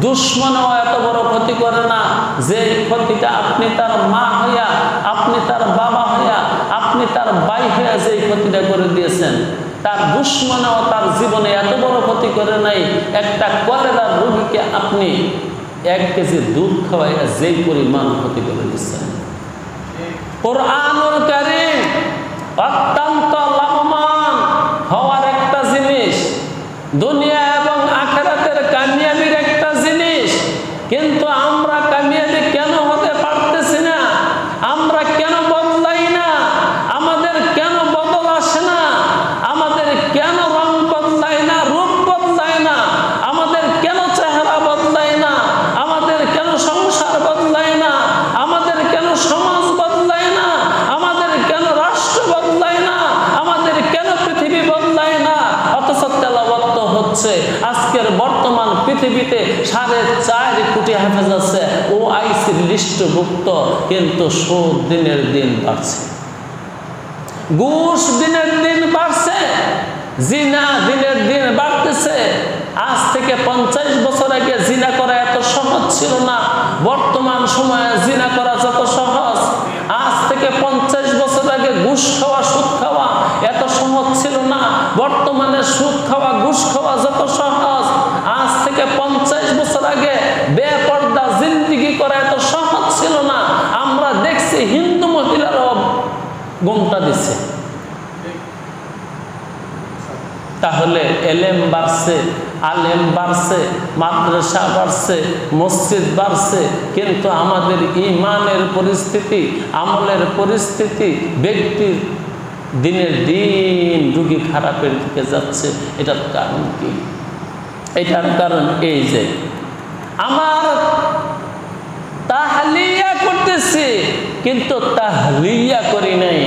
দুশ্মনও এত বড় ক্ষতি করে না যে ক্ষতিটা আপনি তার মা হইয়া, আপনি তার বাবা হইয়া, আপনি তার ভাই হইয়া যে ক্ষতিটা করে দিয়েছেন, তার দুশ্মনও তার জীবনে এত বড় ক্ষতি করে নাই। একটা কলেরার রোগীকে আপনি 1 কেজি দুধ খাওয়াইয়া যেই পরিমাণ ক্ষতি করে দিচ্ছেন। কুরআনুল কারীম অত্যন্ত লাভবান হওয়ার একটা জিনিস, দুনিয়া এবং আখিরাতের কামিয়াবির একটা জিনিস। কিন্তু আমরা কামিয়াবি কেন হতে পারতেছি না? আমরা কেন বদলাই না? আমাদের কেন বদল আসে না? আমাদের কেন রং বদলায় না, রূপ বদলায় না? আমাদের কেন চেহারা বদলায় না? আমাদের কেন সংসার বদলায় না? আমাদের কেন সমাজ বদলায় না? আমাদের কেন রাষ্ট্র বদলায় না? আমাদের কেন পৃথিবী বদলায় না? অথচ তেলাওয়াত হচ্ছে। আজকের বর্তমান পৃথিবীতে 4.5 কোটি হাফেজ আছে, OICর লিস্টভুক্ত, কিন্তু সুদ দিনের দিন বাড়ছে, ঘুষ দিনের দিন বাড়ছে, জিনা দিনের দিন বাড়তেছে। আজ থেকে 50 বছর আগে জিনা করা এত সহজ ছিল না, বর্তমান সময়ে জিনা করা যত সহজ। আজ থেকে 50 বছর আগে ঘুষ খাওয়া, সুদ খাওয়া এত সহজ ছিল না, বর্তমানে সুদ খাওয়া, ঘুষ খাওয়া যত সহজ। আজ থেকে 50 বছর আগে বেপর্দা জিন্দেগি করা এত সহজ ছিল না। আমরা দেখছি হিন্দু মহিলারাও ঘোমটা দিচ্ছে। তাহলে এলেম বাড়ছে, আলেম বাড়ছে, মাদ্রাসা বাড়ছে, মসজিদ বাড়ছে, কিন্তু আমাদের ঈমানের পরিস্থিতি, আমলের পরিস্থিতি, ব্যক্তির দিনের দিন রুগী খারাপের দিকে যাচ্ছে। এটার কারণ কি? এটার কারণ এই যে আমার তাহলিয়া করতেছি, কিন্তু তাহলিয়া করি নাই।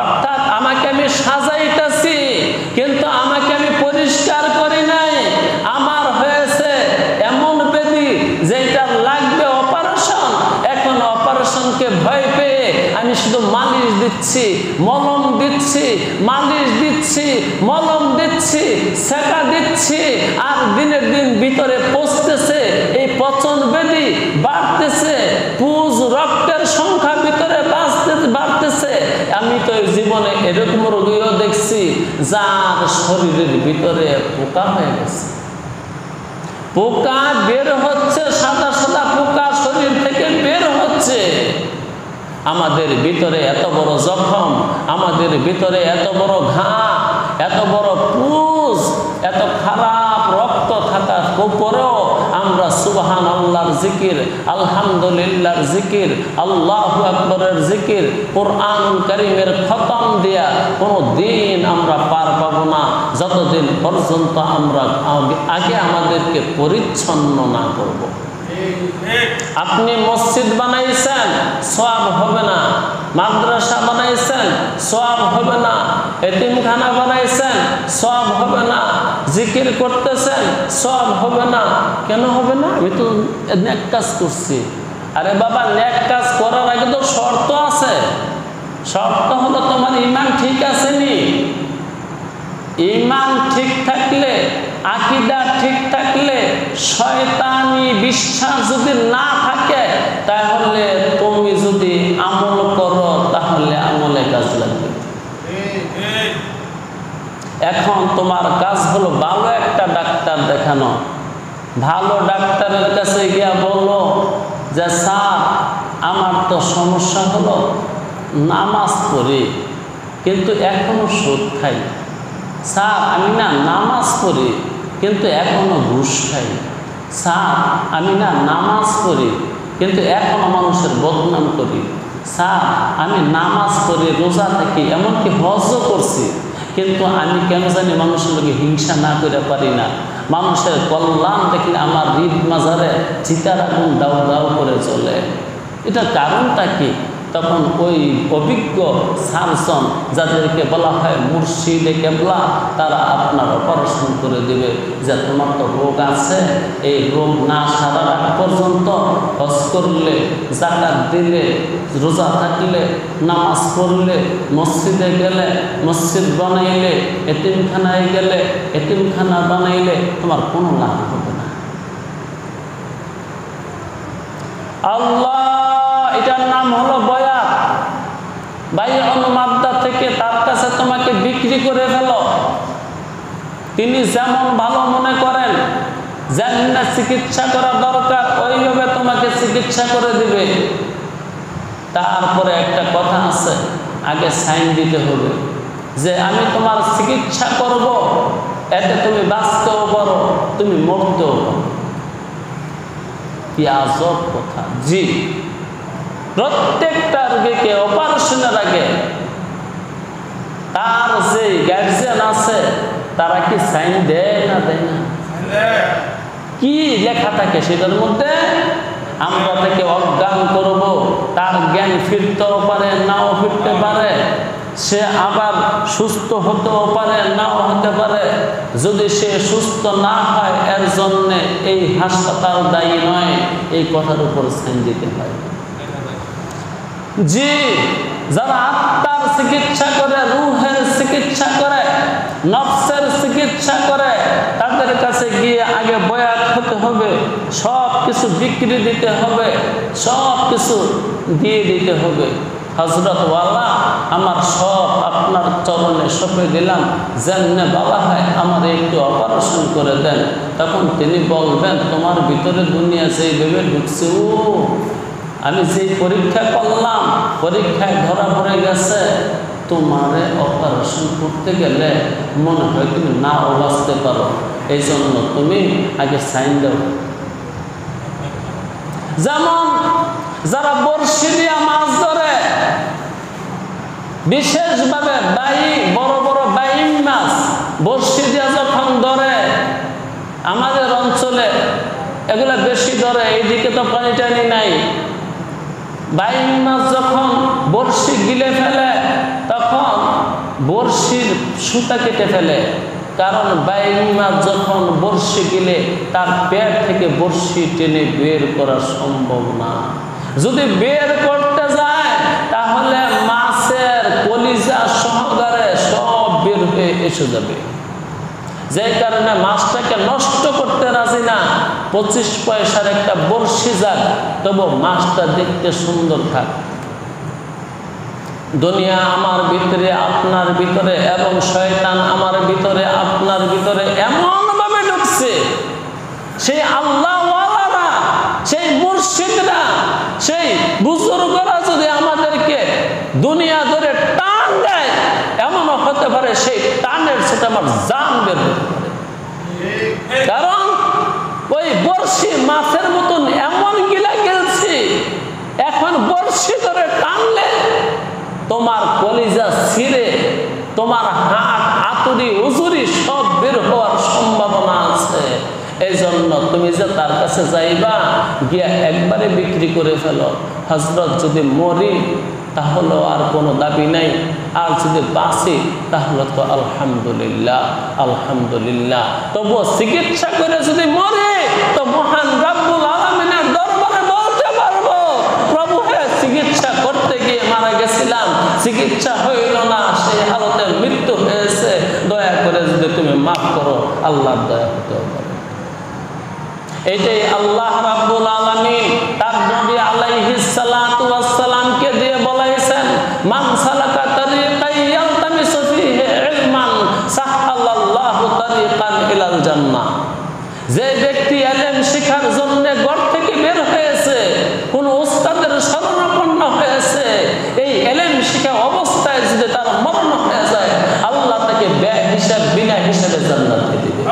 অর্থাৎ আমাকে আমি সাজাইতেছি, কিন্তু আমাকে আমি পরিষ্কার করি নাই। আমার হয়েছে এমন ব্যাধি যেটা লাগবে অপারেশন, এখন অপারেশনকে ভয় পেয়ে আমি শুধু মালিশ দিচ্ছি, মলম দিচ্ছি, মালিশ দিচ্ছি, মলম দিচ্ছি, সেকা দিচ্ছি, আর দিনের দিন ভিতরে পচতেছে। এই পচন ব্যাধি বাড়তেছে, পুজ রক্তের সংখ্যা ভিতরে বাড়তেছে। আমি তো জীবনে এরকম রোগীও দেখছি যার শরীরের ভিতরে পোকা হয়ে গেছে, পোকা বের হচ্ছে, সাদা সাদা পোকা শরীর থেকে বের হচ্ছে। আমাদের ভিতরে এত বড় জখম, আমাদের ভিতরে এত বড় ঘা, এত বড় পুজ, এত খারাপ রক্ত থাকার পরেও আমরা সুবহানাল্লাহর জিকির, আলহামদুলিল্লাহর জিকির, আল্লাহু আকবরের জিকির, কুরআনুল কারীমের খতম দিয়া কোনো দিন আমরা পার পাবো না, যতদিন পর্যন্ত আমরা আগে আমাদেরকে পরিচ্ছন্ন না করব। আপনি মসজিদ বানাইছেন, সওয়াব হবে না। মাদ্রাসা বানাইছেন, সওয়াব হবে না। এতিমখানা বানাইছেন, সওয়াব হবে না। জিকির করতেছেন, সওয়াব হবে না। কেন হবে না? আমি তো নেক কাজ করছি। আরে বাবা, নেক কাজ করার আগে তো শর্ত আছে। শর্ত হলো তোমার ঈমান ঠিক আছে নি? ঈমান ঠিক থাকলে, আকীদা ঠিক থাকলে, শয়তানি বিশ্বাস যদি না থাকে, তাহলে তুমি যদি আমল করো তাহলে আমলে কাজ লাগবে। এখন তোমার কাজ হলো ভালো একটা ডাক্তার দেখানো। ভালো ডাক্তারের কাছে গিয়া বললো যে স্যার, আমার তো সমস্যা হলো নামাজ পড়ি কিন্তু এখনো সুদ খাই। স্যার, আমি না নামাজ পড়ি কিন্তু এখনো ঘুষ খাই। স্যার, আমি না নামাজ পড়ি কিন্তু এখনো মানুষের বদনাম করি। স্যার আমি নামাজ পড়ি, রোজা থাকি, এমনকি হজও করছি, কিন্তু আমি কেন জানি মানুষের লোকে হিংসা না করে পারি না। মানুষের কল্যাণ দেখলে আমার হৃদ মাজারে চিতার আগুন দাউ দাউ করে চলে। এটার কারণটা কি? তখন ওই অভিজ্ঞ সারজন, যাদেরকে বলা হয় মুর্শিদে কেবলা, তারা আপনার অপারেশন করে দেবে যে তোমার তো রোগ আছে, এই রোগ না সারার আগ পর্যন্ত হজ করলে, যাকাত দিলে, রোজা থাকলে, নামাজ পড়লে, মসজিদে গেলে, মসজিদ বানাইলে, এতিমখানায় গেলে, এতিমখানা বানাইলে তোমার কোনো লাভ হবে না। আল্লাহ, এটার নাম হলো বয়াত। বাইউল মাদ্দা থেকে তার কাছে তোমাকে বিক্রি করে ফেলো। তিনি যেমন ভালো মনে করেন, যেমন চিকিৎসা করা দরকার ওইভাবে তোমাকে চিকিৎসা করে দিবে। তারপরে একটা কথা আছে, আগে সাইন দিতে হবে যে আমি তোমার চিকিৎসা করব, এতে তুমি বাঁচতেও পারো, তুমি মরতেও পারো। কি আজব কথা! জি, প্রত্যেকটা রোগীকে অপারেশনের আগে তার যে গার্জিয়ান আছে তারা কি সাইন দেয় না দেয় না? কি লেখা থাকে সেটার মধ্যে? আমরা তাকে অজ্ঞান করব, তার জ্ঞান ফিরতেও পারে, নাও ফিরতে পারে, সে আবার সুস্থ হতেও পারে, নাও হতে পারে। যদি সে সুস্থ না হয়, এর জন্য এই হাসপাতাল দায়ী নয়, এই কথার উপর সাইন দিতে হয়। জি, যারা আত্মার চিকিৎসা করে, রুহের চিকিৎসা করে, নফসের চিকিৎসা করে, তাদের কাছে গিয়ে আগে বয়াত হতে হবে, সব কিছু বিক্রি দিতে হবে, সব কিছু দিয়ে দিতে হবে। হযরত ওয়ালা, আমার সব আপনার চরণে সঁপে দিলাম, যেমনে বলা হয় আমার একটু অপারেশন করে দেন। তখন তিনি বলবেন, তোমার ভিতরে দুনিয়া যেই ভেবে ঢুকছে, ও আমি যেই পরীক্ষা করলাম, পরীক্ষায় ধরা পড়ে গেছে, তোমারে অপারেশন করতে গেলে মনে হয় তুমি নাও বাঁচতে পারো, এই জন্য তুমি আগে সাইন দাও। যেমন যারা বড়শি দিয়া মাছ ধরে, বিশেষভাবে বড় বড় বাইম মাছ বড়শি দিয়া যখন ধরে, আমাদের অঞ্চলে এগুলা বেশি ধরে, এইদিকে তো পানি টানি নাই। বাইম মাছ যখন বড়শি গিলে ফেলে, তখন বড়শির সুতা কেটে ফেলে, কারণ বাইম মাছ যখন বড়শি গিলে তার পেট থেকে বড়শি টেনে বের করা সম্ভব না। যদি বের করতে যায় তাহলে মাছের কলিজা সহকারে সব বের হয়ে এসে যাবে। যে কারণে মাছটাকে নষ্ট করতে রাজি না। 25 পয়সার একটা বড়শি যাক, তবু মাছটা দেখতে সুন্দর থাক। দুনিয়া আমার ভিতরে, আপনার ভিতরে, এবং শয়তান আমার ভিতরে, আপনার ভিতরে এমন ভাবে ঢুকছে, সেই আল্লাহওয়ালারা, সেই মুর্শিদরা, সেই বুজুর্গরা যদি আমাদেরকে দুনিয়া ধরে টান দেয়, এমনও হতে পারে সেই টানের সাথে আমার জান বের হতে পারে। কারণ ওই বড়শি মাছের মতন এমন গিলা গেলছি, এখন বড়শি ধরে টানলে তোমার কলিজা ছিঁড়ে, তোমার হাত, আতুরি, উজুরি সব বের হওয়ার সম্ভাবনা আছে। এই জন্য তুমি যে তার কাছে যাইবা, গিয়া একবারে বিক্রি করে ফেলো। হযরত যদি মরি তাহলে আর কোনো দাবি নাই, আর যদি বাঁচি তাহলে তো আলহামদুলিল্লাহ, আলহামদুলিল্লাহ। তবুও চিকিৎসা করে যদি মরে, তো মহান রব্বুল আলামিনের দরবারে বলতে পারবো, প্রভু হে, চিকিৎসা করতে গিয়ে মারা গেছিলাম, চিকিৎসা হইল না, সেই হালতে মৃত্যু হয়েছে, দয়া করে যদি তুমি মাফ করো, আল্লাহর দয়া হতেও পারে। এটাই আল্লাহ রাব্বুল আলামিন তার নবী আলাইহিস সালাতু ওয়াস সালামকে দিয়ে বলাইছেন, মান সালাকা তারিকান ইয়ালতামিসু ফীহি ইলমান সাহালাল্লাহু তারিকান ইলাল জান্নাহ। যে ব্যক্তি ইলম শিখার জন্য ঘর থেকে বের হয়েছে, কোন উস্তাদের শরণাপন্ন হয়েছে, এই ইলম শিখা অবস্থায় যদি তার মরণ হয়ে যায়, আল্লাহ তাকে বেহিসাব, বিনা হিসাবে জান্নাতে দিবে।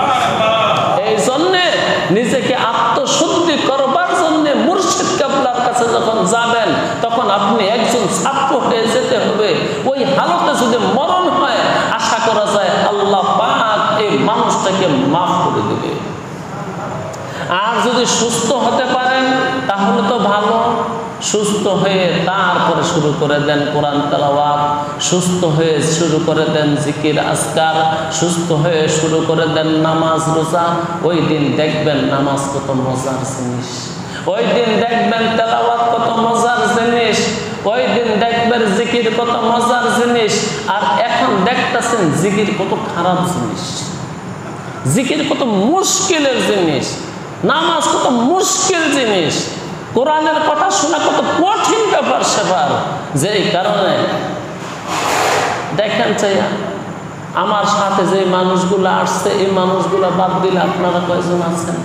এই জন্য নিজেকে আত্মশুদ্ধি করবার জন্য মুর্শিদ কেবলার কাছে যখন যাবেন, তখন আপনি একজন ছাত্র হয়ে যেতে হবে। ওই হালতে যদি মরণ হয়, আশা করা যায় আল্লাহ পাক এই মানুষটাকে মাফ করে দেবে। আর যদি সুস্থ হতে পারেন তাহলে তো ভালো। সুস্থ হয়ে তারপরে শুরু করে দেন কোরআন তেলাওয়াত, সুস্থ হয়ে শুরু করে দেন জিকির আজকার, সুস্থ হয়ে শুরু করে দেন নামাজ রোজা। ওই দিন দেখবেন নামাজ কত মজার জিনিস, ওই দিন দেখবেন তেলাওয়াত কত মজার জিনিস, ওই দিন দেখবেন জিকির কত মজার জিনিস। আর এখন দেখতেছেন জিকির কত খারাপ জিনিস, জিকির কত মুশকিলের জিনিস, নামাজ কত মুশকিল জিনিস, কোরআনের কথা শোনা কত কঠিন ব্যাপার সেবার। যেই কারণে দেখেন চাইয়া আমার সাথে যে মানুষগুলো আসছে, এই মানুষগুলো বাদ দিলে আপনারা কয়জন আছেন?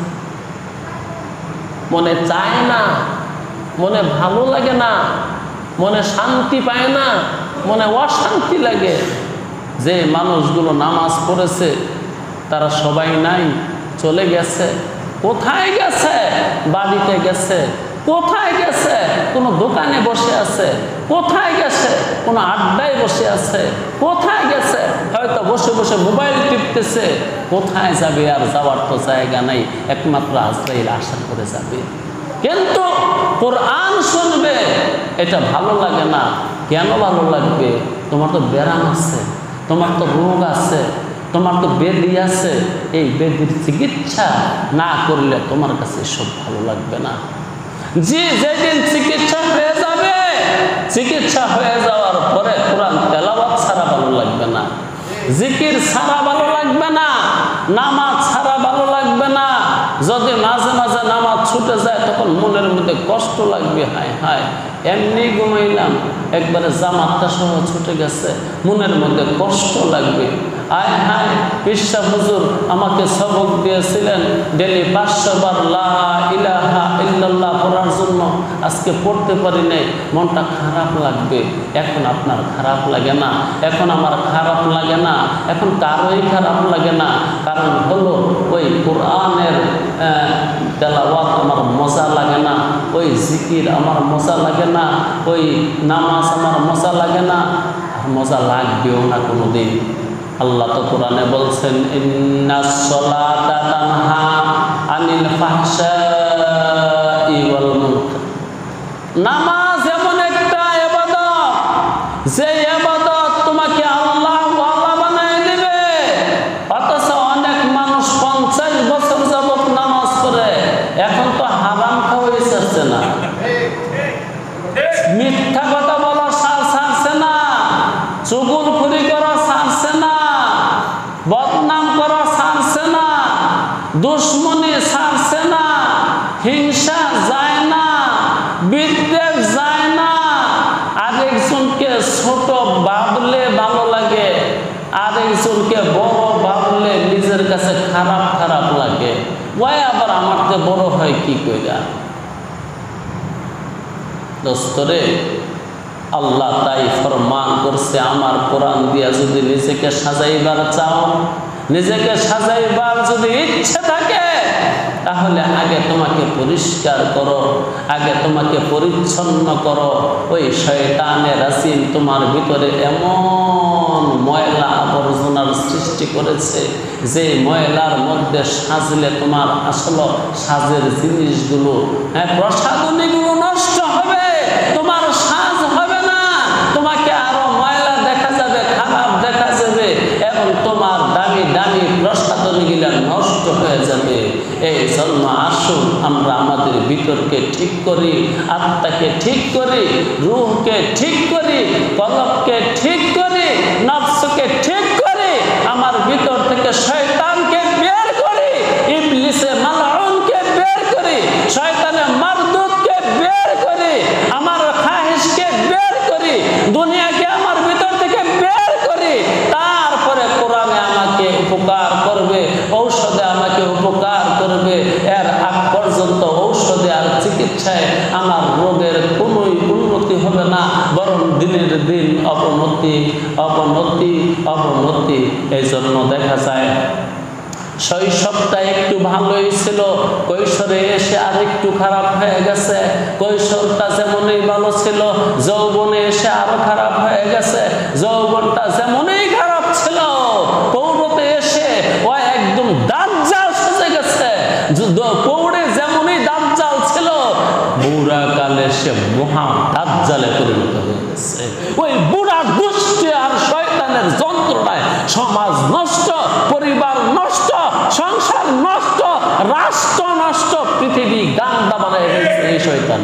মনে চায় না, মনে ভালো লাগে না, মনে শান্তি পায় না, মনে অশান্তি লাগে। যে মানুষগুলো নামাজ পড়েছে তারা সবাই নাই, চলে গেছে। কোথায় গেছে? বাড়িতে গেছে। কোথায় গেছে? কোনো দোকানে বসে আছে। কোথায় গেছে? কোনো আড্ডায় বসে আছে। কোথায় গেছে? হয়তো বসে বসে মোবাইল টিপতেছে। কোথায় যাবে? আর যাওয়ার তো জায়গা নাই, একমাত্র আজরাইল আশা করে যাবে। কিন্তু কোরআন শুনবে, এটা ভালো লাগে না। কেন ভালো লাগবে? তোমার তো ব্যারাম আছে, তোমার তো রোগ আছে, তোমার তো বেদি আছে। এই বেদির চিকিৎসা না করলে তোমার কাছে সব ভালো লাগবে না। যেদিন চিকিৎসা হয়ে যাবে, চিকিৎসা হয়ে যাওয়ার পরে কোরআন তেলাওয়াত ছাড়া ভালো লাগবে না, জিকির ছাড়া ভালো লাগবে না, নামাজ ছাড়া ভালো লাগবে না। যদি মাঝে মাঝে নামাজ ছুটে যায় তখন মনের মধ্যে কষ্ট লাগবে, হায় হায় এমনি ঘুমাইলাম, একবারে জামাতটা সহ ছুটে গেছে, মনের মধ্যে কষ্ট লাগবে। আয় হায় পিসা হুজুর আমাকে সবক দিয়েছিলেন ডেলি 500 বার লা ইলাহা ইল্লাল্লাহ পড়ার জন্য, আজকে পড়তে পারি নাই, মনটা খারাপ লাগবে। এখন আপনার খারাপ লাগে না, এখন আমার খারাপ লাগে না, এখন কারোই খারাপ লাগে না। কারণ হলো ওই কোরআনের তেলাওয়াত আমার মজা লাগে না, ওই জিকির আমার মজা লাগে না, ওই নামাজ আমার মজা লাগে না, আর মজা লাগবেও না কোনোদিন। আল্লাহ তো কোরআনে বলছেন ইন্নাস সালাতা তানহা আনিল ফাহশাই ওয়াল মুনকার। নামাজ এমন একটা ইবাদত, যে ইবাদত তোমাকে আল্লাহ ওয়ালা বানায় দিবে। অথচ অনেক মানুষ 50 বছর যাবত নামাজ পড়ে, এখন তো হারাম খাওয়াই ছাড়ছে না, মিথ্যা কথা বলা ছাড়ছে না, চুগলখুরি করা ছাড়ছে না, বদনাম করা ছাড়ছে না, দুশ্মনী ছাড়ছে না, হিংসা যায় না, বিদ্বেষ যায় না। আরেকজনকে ছোট ভাবলে ভালো লাগে, আরেকজনকে বড় ভাবলে নিজের কাছে খারাপ খারাপ লাগে। ওই আবার আমার তো বড় হয় কি কইরা? দোস্তরে আল্লাহ তাই ফরমান করছে, আমার কোরআন দিয়া যদি নিজেকে সাজাইবার চাও, নিজেকে সাজাইবার যদি ইচ্ছে থাকে, তাহলে আগে তোমাকে পরিষ্কার করো, আগে তোমাকে পরিচ্ছন্ন করো। ওই শয়তানের রাসিন তোমার ভিতরে এমন ময়লা আবর্জনার সৃষ্টি করেছে, যে ময়লার মধ্যে সাজলে তোমার আসলে সাজের জিনিসগুলো, প্রসাধনীগুলো নষ্ট হবে, তোমার সাজ হবে না, তোমাকে আরো ময়লা দেখা যাবে, খারাপ দেখা যাবে, এবং তোমার দামি দামি প্রসাধনীগুলো নষ্ট হয়ে যাবে। এই জন্য আসুন আমরা আমাদের ভিতরকে ঠিক করি, আত্মাকে ঠিক করি, রূহকে ঠিক করি, কলবকে ঠিক করি, নফসকে ঠিক করি, আমার ভিতর থেকে শয়তানকে বের করি, ইবলিসে মালউনকে বের করি, শয়তানে মারদুদকে বের করি, আমার খাহিশকে বের করি, দুনিয়াকে আমার ভিতর থেকে বের করি। তারপরে কোরআনে আমাকে উপকার করবে, ঔষধে আমাকে উপকার করবে। এর আগ পর্যন্ত ঔষধে আর চিকিৎসায় আমার রোগের কোনোই উন্নতি হবে না, বরং দিনের দিন অবনতি অবনতি অবনতি। এই জন্য দেখা যায় শৈশবটা একটু ভালোই ছিল, কৈশোরে এসে আর একটু খারাপ হয়ে গেছে। কৈশোরটা যেমনই ভালো ছিল, যৌবনে এসে আরো খারাপ হয়ে গেছে। যৌবনটা যেমনই খারাপ ছিল, পৌরতে এসে ও একদম দাজ্জাল সেজে গেছে। পৌরে যেমনই দাজ্জাল ছিল, বুড়া কালে সে মহা দাজ্জালে পরিণত হয়ে গেছে। ওই বুড়া দুষ্ট আর শয়তানের যন্ত্রণায় সমাজ নষ্ট, পরিবার নষ্ট, সংসার নষ্ট, রাষ্ট্র নষ্ট, পৃথিবী গান্দা বানায় ফেলছে এই শয়তান।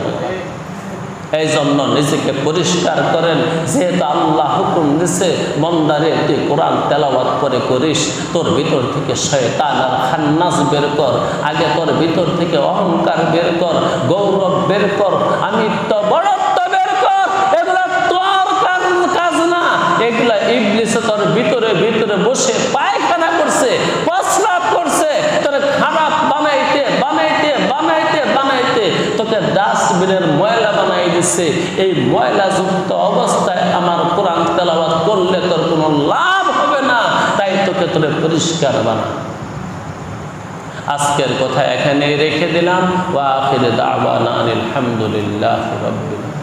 এই জন্য নিজেকে পরিষ্কার করেন। যেহেতু আল্লাহ হুকুম দিছে, বান্দারে তুই কোরআন তেলাওয়াত করে করিস, তোর ভিতর থেকে শয়তান আর খান্নাস বের কর। আগে তোর ভিতর থেকে অহংকার বের কর, গৌরব বের কর, আমিত্ব বড়ত্ব বের কর। এগুলা তোর কাজ না, এগুলা ইবলিসে তোর ভিতরে ভিতরে বসে পায়খানা করছে, প্রস্রাব করছে, তোর খারাপ বানাইতে বানাইতে বানাইতে বানাইতে তোকে ডাস্টবিনের ময়লা বানাই দিচ্ছে। এই ময়লাযুক্ত অবস্থায় আমার কোরআন তেলাওয়াত করলে তোর কোনো লাভ হবে না, তাই তোকে তোরে পরিষ্কার বানা। আজকের কথা এখানেই রেখে দিলাম। ওয়া আখিরু দাওয়ানা আলহামদুলিল্লাহি রাব্বিল আলামিন।